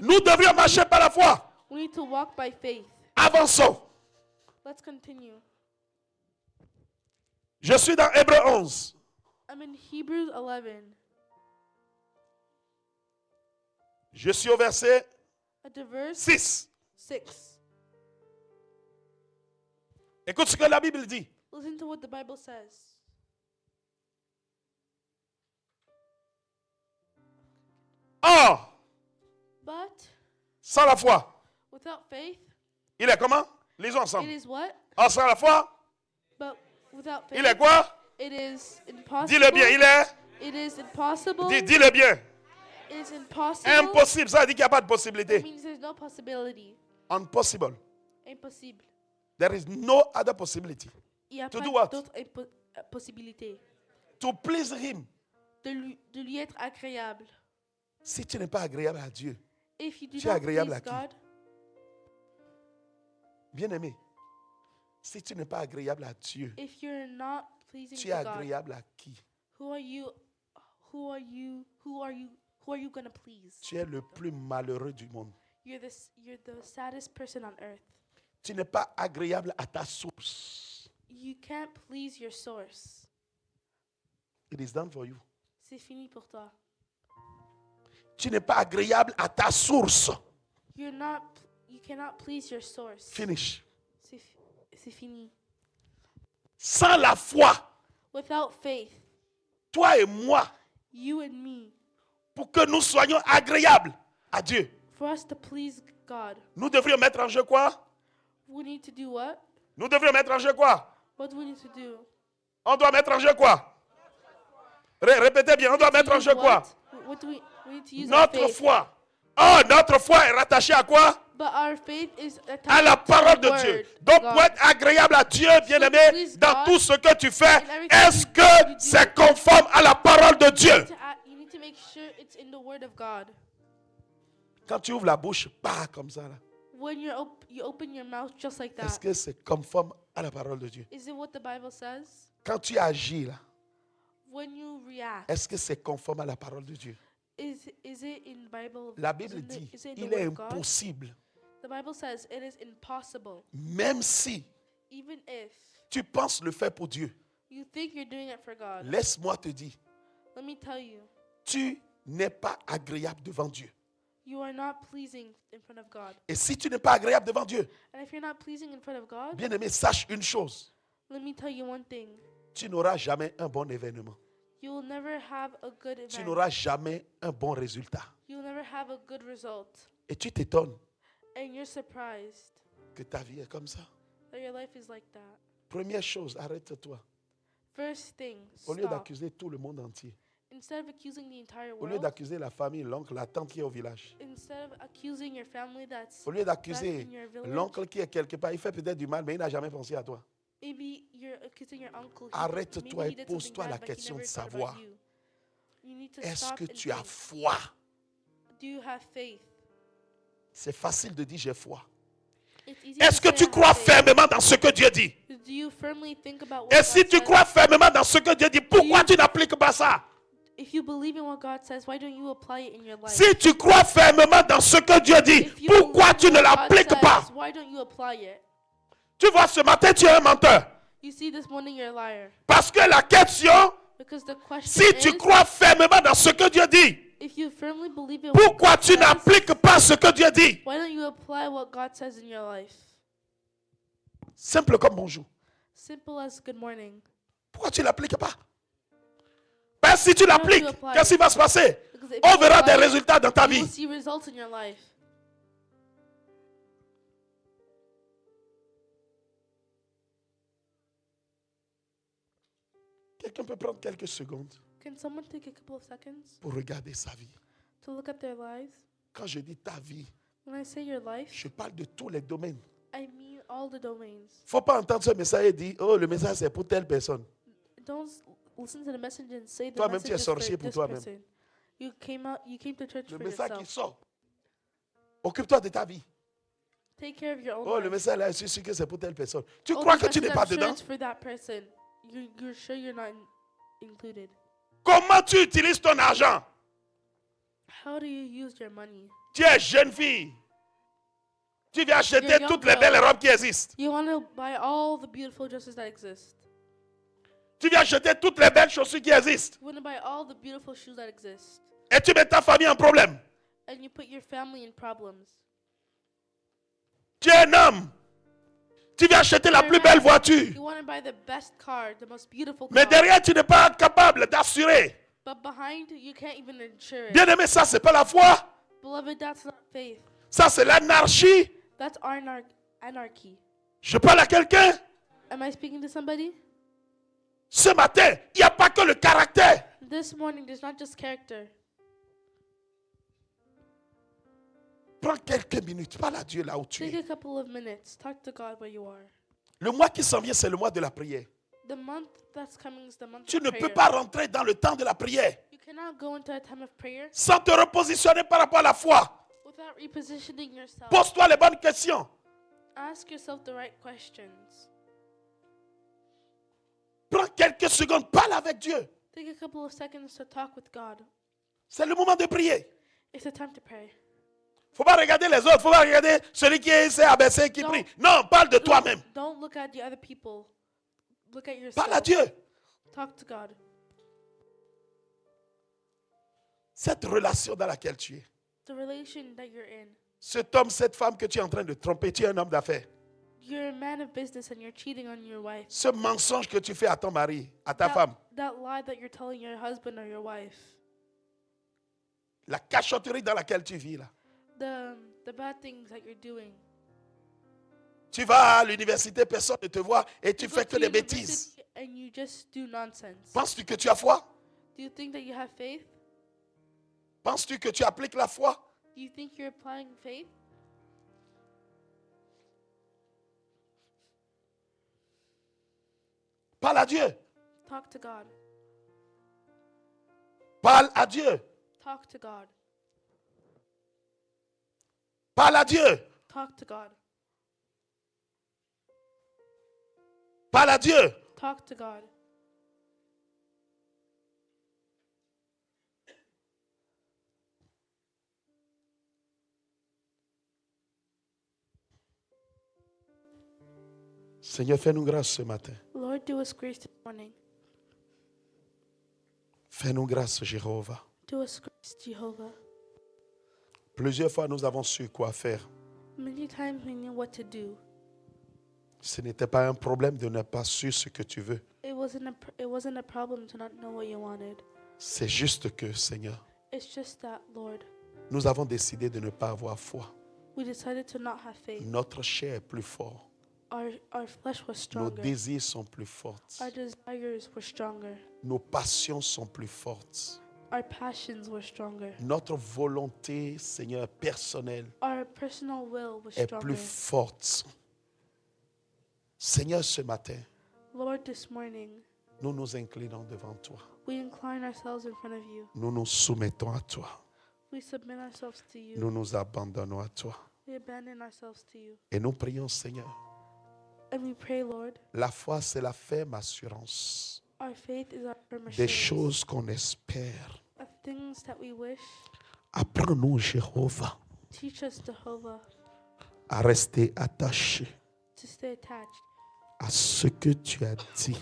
Nous devrions marcher par la foi. We need to walk by faith. Avançons. Let's continue. Je suis dans Hébreux 11. I'm in Hebrews 11. Je suis au verset At the verse 6. 6. Écoute ce que la Bible dit. Listen to what the Bible says. Or, But sans la foi, without faith, il est comment? Lisons it ensemble. is what? Or, sans la foi, But without faith, il est quoi? it is impossible. Dis-le bien, il est. It is impossible. Dis-le bien. It is impossible. Impossible, ça veut dire qu'il n'y a pas de That possibilité. means there's no possibility. Impossible. Impossible. There is no other possibility. Il n'y a To pas do what? d'autre possibilité To please him. de lui être agréable. Si tu n'es pas agréable à Dieu, If you do Tu es not agréable please à qui? God, bien aimé, si tu n'es pas agréable à Dieu, if you're not pleasing tu es to God, agréable à qui? who are you gonna please? Tu es le plus malheureux du monde. You're the saddest person on earth. Tu n'es pas agréable à ta source. You can't please your source. It is done for you. C'est fini pour toi. Tu n'es pas agréable à ta source. You cannot please your source. Finish. c'est fini. Sans la foi, Without faith, toi et moi, you and me, pour que nous soyons agréables à Dieu, for us to please God, nous devrions mettre en jeu quoi? we need to do what? Nous devrions mettre en jeu quoi? What do we need to do? On doit mettre en jeu quoi? Répétez bien, on doit mettre en jeu quoi? What do we need to use our Notre faith. foi. Oh, notre foi est rattachée à quoi? But our faith is attached À la parole to de the Dieu. word, Donc, God. pour être agréable à Dieu, bien-aimé, please dans God, tout ce que tu fais, in everything est-ce you que do, c'est conforme à la parole de Dieu? You need to make sure it's in the word of God. Quand tu ouvres la bouche, pas comme ça, là. When you open your mouth just like Est-ce that, que c'est conforme à la parole de Dieu? is it what the Bible says? Quand tu agis, là, When you react, est-ce que c'est conforme à la parole de Dieu? is it in the Bible? La Bible dit, is it in the il word est of God? impossible, The Bible says it is impossible, même si even if tu penses le faire pour Dieu. you think you're doing it for God. Laisse-moi te dire, Let me tell you, tu n'es pas agréable devant Dieu. you are not pleasing in front of God. Et si tu n'es pas agréable devant Dieu, And if you're not pleasing in front of God, bien-aimé, sache une chose, let me tell you one thing. tu n'auras jamais un bon événement. You will never have a good Tu event. n'auras jamais un bon résultat. You will never have a good result. Et tu t'étonnes And you're surprised que ta vie est comme ça. that your life is like that. Première chose, arrête-toi. First thing, Au lieu stop. d'accuser tout le monde entier, Instead of accusing the entire au lieu world, d'accuser la famille, l'oncle, la tante qui est au village, instead of accusing your family that's au lieu back d'accuser in your village, l'oncle qui est quelque part, il fait peut-être du mal, mais il n'a jamais pensé à toi. maybe you're accusing your uncle. Arrête-toi maybe et he did something pose-toi la bad, but he question never de thought about savoir, you. You need to est-ce stop que and tu as think. foi? Do you have faith? C'est facile de dire j'ai foi. It's easy Est-ce to que say, tu I crois have faith. fermement dans ce que Dieu dit? Do you firmly think about what Et God si tu says? crois fermement dans ce que Dieu dit, pourquoi tu n'appliques pas ça? If you believe in what God says, why don't you apply it in your life? Si tu crois fermement dans ce que Dieu dit, If you pourquoi believe tu in ne what God l'appliques says, pas? why don't you apply it? Tu vois, ce matin, tu es un menteur. You see, this morning you're a liar. Parce que la question, Because the question si is, tu crois fermement dans ce que Dieu dit, if you firmly believe in pourquoi what God tu says, n'appliques pas ce que Dieu dit? why don't you apply what God says in your life? Simple comme bonjour. Simple as good morning. Pourquoi tu ne l'appliques pas? Parce que si tu l'appliques, apply qu'est-ce qui va se passer? Because if On you verra des apply it, résultats dans ta you will vie. see results in your life. Quelqu'un peut prendre quelques secondes Can someone take a couple of seconds pour regarder sa vie. to look at their lives? Quand je dis ta vie, When I say your life, je parle de tous les domaines. I mean all the domains. Il ne faut pas entendre ce message et dire, oh, le message c'est pour telle personne. Don't listen to the message and say the Toi-même, tu es message is for sorcier pour this toi-même. person. You came to church Le for message qui yourself. sort. Occupe-toi de ta vie. Take care of your own Oh, le life. message là, je suis sûr que c'est pour telle personne. Tu Oh, crois this que tu n'es message, pas I'm sure dedans? it's for that person. You're sure you're not included. Comment tu utilises ton argent? How do you use your money? Tu es jeune fille. Tu viens acheter You're young toutes les girl. belles robes qui existent. You want to buy all the beautiful dresses that exist. Tu viens acheter toutes les belles chaussures qui existent. You want to buy all the beautiful shoes that exist. Et tu mets ta famille en problème. And you put your family in problems. Tu es un homme. Tu viens acheter la You're plus a belle man. voiture. You want to buy the best car, the most beautiful Mais car. derrière, tu n'es pas capable d'assurer. But behind, you can't even insure it. Bien aimé, ça, c'est pas la foi. Beloved, that's not faith. Ça, c'est l'anarchie. That's anarchy. Je parle à quelqu'un. Am I speaking to somebody? Ce matin, il n'y a pas que le caractère. This morning, there's not just character. Prends quelques minutes. Parle à Dieu là où tu Take es. a couple of minutes. Talk to God where you are. Le mois qui s'en vient, c'est le mois de la prière. The month that's coming is the month Tu of ne prayer. peux pas rentrer dans le temps de la prière You cannot go into a time of prayer sans te repositionner par rapport à la foi. without repositioning yourself. Pose-toi les bonnes questions. Ask yourself the right questions. Prends quelques secondes. Parle avec Dieu. Take a couple of seconds to talk with God. C'est le moment de prier. It's a time to pray. Faut pas regarder les autres. Faut pas regarder celui qui s'est abaissé qui Non. prie. Non, parle de toi-même. Don't look at the other people. Look at yourself. Parle à Dieu. Talk to God. Cette relation dans laquelle tu es. The relation that you're in. Cet homme, cette femme que tu es en train de tromper, tu es un homme d'affaires. You're a man of business and you're cheating on your wife. Ce mensonge que tu fais à ton mari, à ta femme. That lie that you're telling your husband or your wife. La cachotterie dans laquelle tu vis là. The bad things that you're doing. Tu vas à l'université, personne ne te voit et tu fais que des bêtises. And you just do nonsense. Penses-tu que tu as foi? Do you think that you have faith? Penses-tu que tu appliques la foi? Do you think you're applying faith? Parle à Dieu. Talk to God. Parle à Dieu. Talk to God. Parle à Dieu. Talk to God. Parle à Dieu. Talk to God. Seigneur, fais-nous grâce ce matin. Lord, do us grace this morning. Fais-nous grâce, Jéhovah. Do us grace, Jehovah. Plusieurs fois, nous avons su quoi faire. Many times we knew what to do. Ce n'était pas un problème de ne pas su ce que tu veux. It wasn't a problem to not know what you wanted. C'est juste que, Seigneur, It's just that, Lord, nous avons décidé de ne pas avoir foi. we decided to not have faith. Notre chair est plus forte. Our flesh was Nos stronger. désirs sont plus forts. Our desires were stronger. Nos passions sont plus fortes. Our passions were stronger. Notre volonté, Seigneur, personnelle Our personal will was est stronger. plus forte. Seigneur, ce matin, Lord, this morning, nous nous inclinons devant toi. we incline ourselves in front of you. Nous nous soumettons à toi. We submit ourselves to you. Nous nous abandonnons à toi. We abandon ourselves to you. Et nous prions, Seigneur. And we pray, Lord, La foi, c'est la ferme assurance our faith is our firm des assurance choses qu'on espère. of things that we wish. Apprends-nous, Jéhovah, Teach us, Jehovah, à rester attachés to stay attached à ce que tu as dit,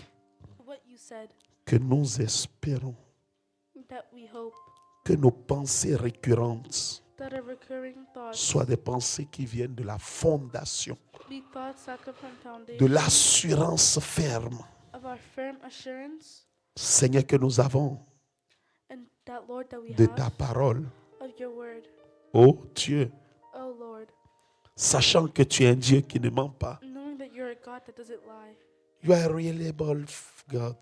to what you said, que nous espérons, that we hope, que nos pensées récurrentes that our recurring thoughts soient des pensées qui viennent de la fondation, be thoughts that come from de foundation l'assurance ferme, of our firm assurance, Seigneur, que nous avons and that, Lord, that we de ta have parole. of your word. Oh Dieu, Oh, Lord, sachant que tu es un Dieu qui ne ment pas. knowing that you're a God that doesn't lie. You are a reliable God,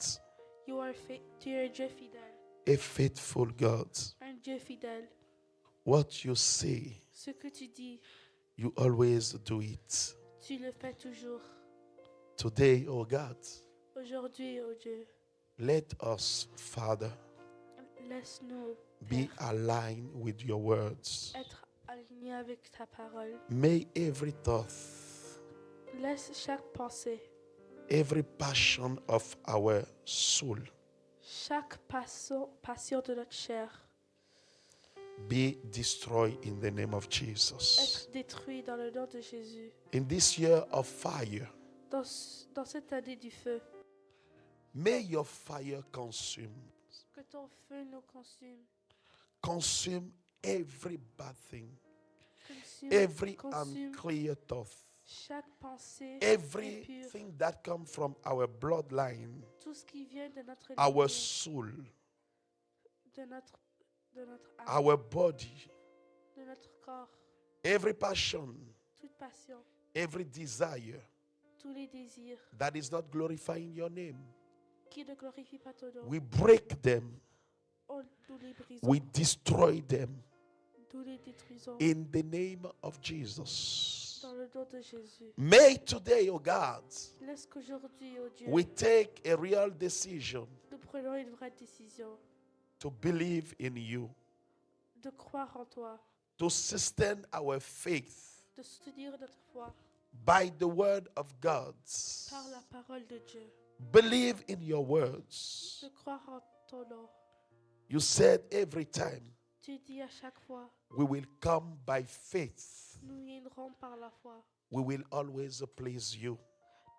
You're a Dieu fidèle, a faithful God. un Dieu fidèle. What you say, Ce que tu dis, you always do it. tu le fais toujours. Today, oh God, Aujourd'hui, oh Dieu, let us, Father, laisse-nous be aligned with your words. être alignés avec ta parole. May every thought, Laisse chaque pensée, every passion of our soul chaque passion de notre chair be destroyed in the name of Jesus. être détruit dans le nom de Jésus. In this year of fire, Dans cette année du feu, may your fire consume. que ton feu nous consume. Consume every bad thing, Consume, every consume unclear thought, chaque pensée impure, everything that comes from our bloodline, tout ce qui vient de notre our lignée, soul, de notre âme, our body, de notre corps, every passion, toute passion, every desire tous les désirs that is not glorifying your name. qui ne glorifient pas ton nom. We break them, Nous les brisons, we destroy them nous les détruisons in the name of Jesus. dans le nom de Jésus. May today, oh God, Laisse qu'aujourd'hui, oh Dieu, we take a real decision nous prenons une vraie décision to believe in you, de croire en toi, to sustain our faith de soutenir notre foi by the word of God. par la parole de Dieu, Believe in your words. de croire en ton nom. You said every time Tu dis à chaque fois, we will come by faith. nous viendrons par la foi. We will always please you.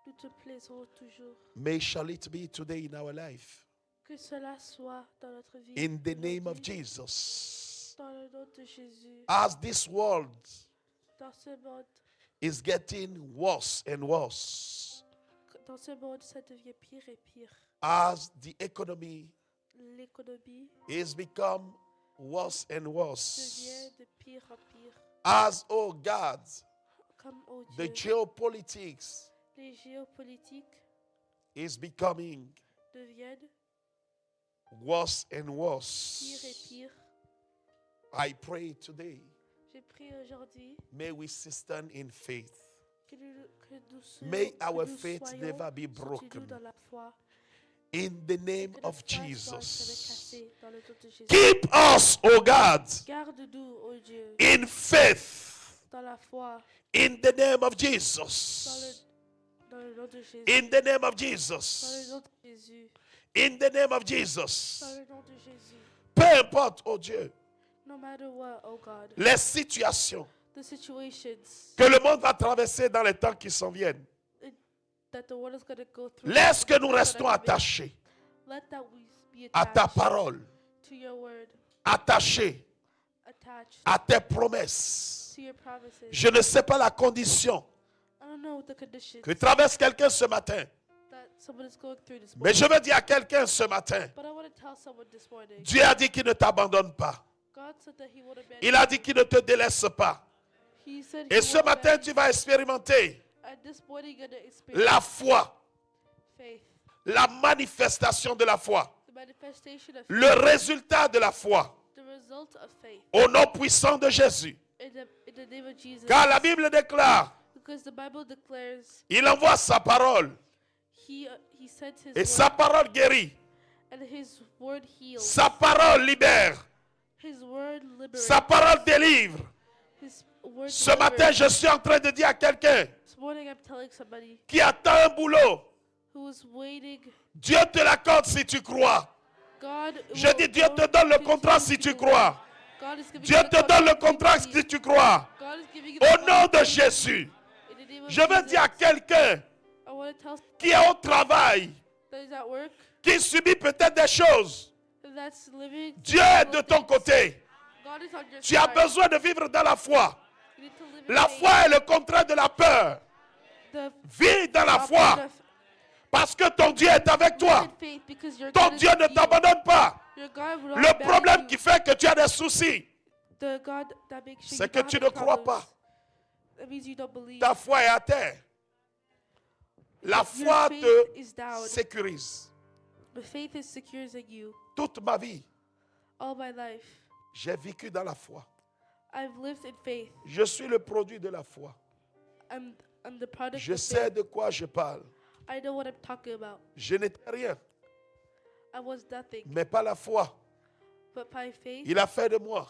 Nous te plaisons toujours. May shall it be today in our life. Que cela soit dans notre vie. In the name of aujourd'hui, Jesus. dans le nom de Jésus. As this world Dans ce monde, is getting worse and worse. Dans ce monde, ça devient pire et pire. As the economy L'économie is become worse and worse. devient de pire en pire. As, oh God, Comme oh the Dieu, geopolitics les géopolitiques is becoming deviennent worse and pire et worse. pire. I pray today, J'ai prié aujourd'hui may we stand in faith. que nous soyons, May que our nous faith soyons never be soutenus broken. dans la foi. In the name Que of notre foi soit jamais Jesus. cassée dans le nom de Jésus. Keep us, oh God, Garde-nous, oh Dieu, in faith. dans la foi, In the name of dans Jesus. le nom de Jésus. In the name of Dans le Jesus. nom de Jésus. In the name of Jesus. Dans le nom de Jésus. Peu importe, oh Dieu, No matter what, oh God, les situations the situations que le monde va traverser dans les temps qui s'en viennent. that the world is going to go through. Laisse que nous restons attachés Let that we be à ta attached parole, to your word, attachés attached à tes promesses. to your promises. Je ne sais pas la condition I don't know the conditions que traverse quelqu'un ce matin, that someone is going through this mais morning. je veux dire à quelqu'un ce matin, But I want to tell someone this morning. Dieu a dit qu'il ne t'abandonne pas. God said that He would abandon Il a dit qu'il ne te délaisse pas. you. He said Et He ce won't matin, abandon tu vas expérimenter you. And this morning you're going to experience la foi, faith, la manifestation de la foi, the manifestation of le résultat de la foi, the result of faith au nom puissant de Jésus. in the name of Jesus. Car la Bible déclare, Because the Bible declares il envoie sa parole, He sent His et word, sa parole guérit, and His word heals. sa parole libère, His word liberates. sa parole délivre. His word Ce matin, delivers. je suis en train de dire à quelqu'un This morning I'm telling somebody qui attend un boulot, who is waiting. Dieu te l'accorde si tu crois. God Je will dis, Dieu te donne le contrat si tu crois. God is giving Dieu you the te donne le contract contrat si tu crois. God is giving you Au the nom de contract Jésus, in the name of je veux Jesus. dire à quelqu'un I want to tell qui est au travail, that is at work, qui subit peut-être des choses, that's living. Dieu est de ton côté. God is on your Tu as side. besoin de vivre dans la foi. You need to live in La faith. foi est le contraire de la peur. The Vis dans la foi opposite of- parce que ton Dieu est avec live toi. in faith because your Ton God is Dieu with ne you. t'abandonne pas. Your God will not Le abandon problème you. qui fait que tu as des soucis, The God that makes sure c'est you que don't tu have ne crois problems. pas. That means you don't believe. Ta foi est à terre. La Your foi faith te is down. sécurise. The faith is secures in you. Toute ma vie, All my life, j'ai vécu dans la foi. I've lived in faith. Je suis le produit de la foi. I'm the product Je of sais faith. de quoi je parle. I know what I'm talking about. Je n'étais rien, I was nothing, mais par la foi, but by faith, il a fait de moi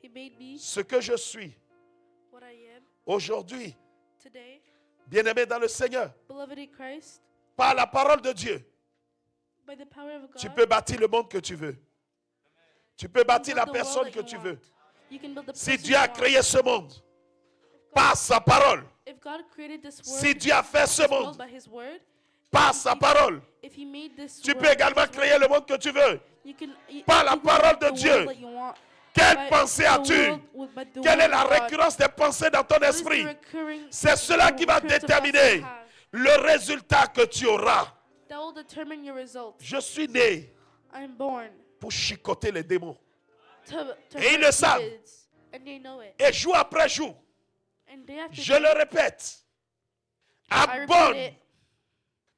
He made me ce que je suis what I am aujourd'hui. today. Bien-aimé dans le Seigneur, Beloved in Christ, par la parole de Dieu, by the power of God, tu peux bâtir le monde que tu veux. Tu peux you can bâtir build la the world personne that que you tu want. veux. You can build the Si person Dieu a you want. créé ce monde par sa parole, If God created this world, si Dieu a fait ce this world monde by His word, par sa parole, if He made this tu world peux également by His créer le monde que tu veux. word, you can par la you can parole make de the Dieu. world that you want. Quelle By pensée the as-tu? world by the Quelle est word la of God. récurrence des pensées dans ton What is the esprit? recurring- C'est cela the qui va recurrence of thoughts you déterminer have? le résultat que tu auras. That will determine your results. Je suis né I'm born pour chicoter les démons. to Et ils hurt le savent. kids, and they know it. Et jour après jour, And day after je day, le répète, I I'm repeat born it.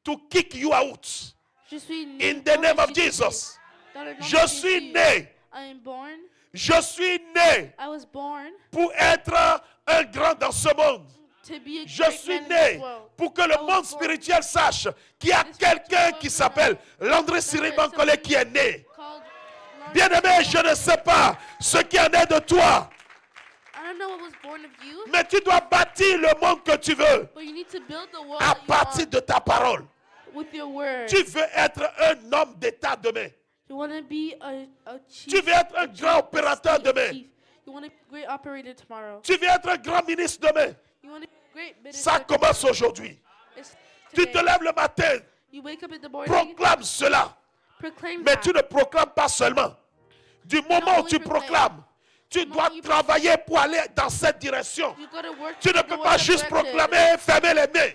to kick you out. Je suis né In the pour name of chicoter. Jesus. Dans le nom Je de suis Jésus. né. I am born. Je suis né I was born pour être un grand dans ce monde. to be a Je great suis man in né this world. pour que le monde spirituel sache qu'il y a quelqu'un qui s'appelle Landry Cyril Bankole qui est né. Called Lord Bien-aimé, Jesus. je ne sais pas ce qui en est de toi, I don't know what was born of you, mais tu dois bâtir le monde que tu veux but you need to build the world à that you partir want de ta parole. with your word. Tu veux être un homme d'État demain. You want to be a chief. Tu veux être un grand opérateur demain. chief. You want to be a great operator tomorrow. Tu veux être un grand ministre demain. You want to be a great minister. Ça commence aujourd'hui. It's Tu today. te lèves le matin, You wake up in the morning, proclame cela. proclaim Mais that. tu ne proclames pas seulement. Du moment où tu proclames, Tu dois travailler pour aller dans cette direction. Tu ne peux pas juste proclamer et fermer les mains.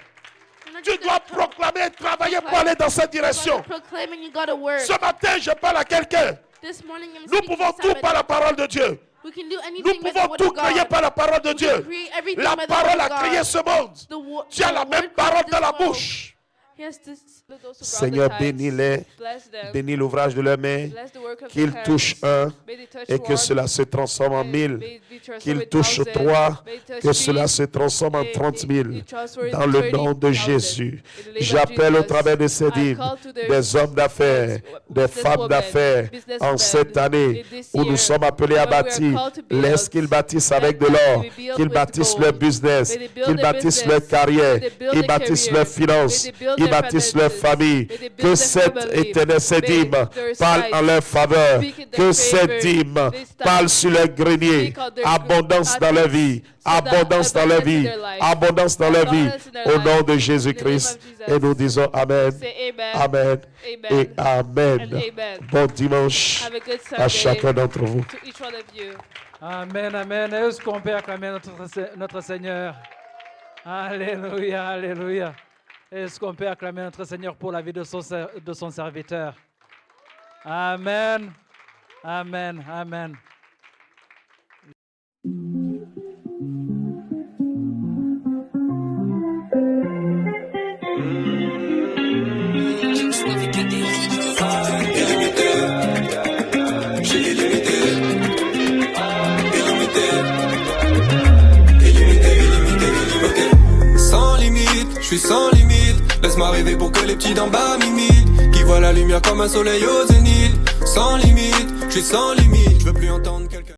Tu dois proclamer et travailler pour aller dans cette direction. Ce matin, je parle à quelqu'un. Nous pouvons tout par la parole de Dieu. Nous pouvons tout créer par la parole de Dieu. La parole a créé ce monde. Tu as la même parole dans la bouche. Seigneur, bénis-les, bénis l'ouvrage de leurs mains, qu'ils touchent un et que cela se transforme en 1000, qu'ils touchent 3, que cela se transforme en 30 000. Dans le nom de Jésus, j'appelle au travers de ces dîmes des hommes d'affaires, des femmes d'affaires en cette année où nous sommes appelés à bâtir. Laisse qu'ils bâtissent avec de l'or, qu'ils bâtissent leur business, qu'ils bâtissent leur carrière, qu'ils bâtissent leurs finances, qu'ils bâtissent leur famille. Que cette éternelle dîme parle en leur faveur. Que cette dîme parle sur leur grenier. Abondance dans leur vie. Abondance dans leur vie. Abondance dans leur vie. Au nom de Jésus-Christ. Et nous disons Amen. Amen. Et Amen. Bon dimanche à chacun d'entre vous. Amen. Amen. Est-ce qu'on peut acclamer notre Seigneur? Alléluia. Alléluia. Est-ce qu'on peut acclamer notre Seigneur pour la vie de son serviteur? Amen. Amen. Amen. Sans limite, je suis sans limite. Laisse-moi rêver pour que les petits d'en bas m'imitent. Qui voient la lumière comme un soleil au zénith. Sans limite, je suis sans limite. Je veux plus entendre quelqu'un.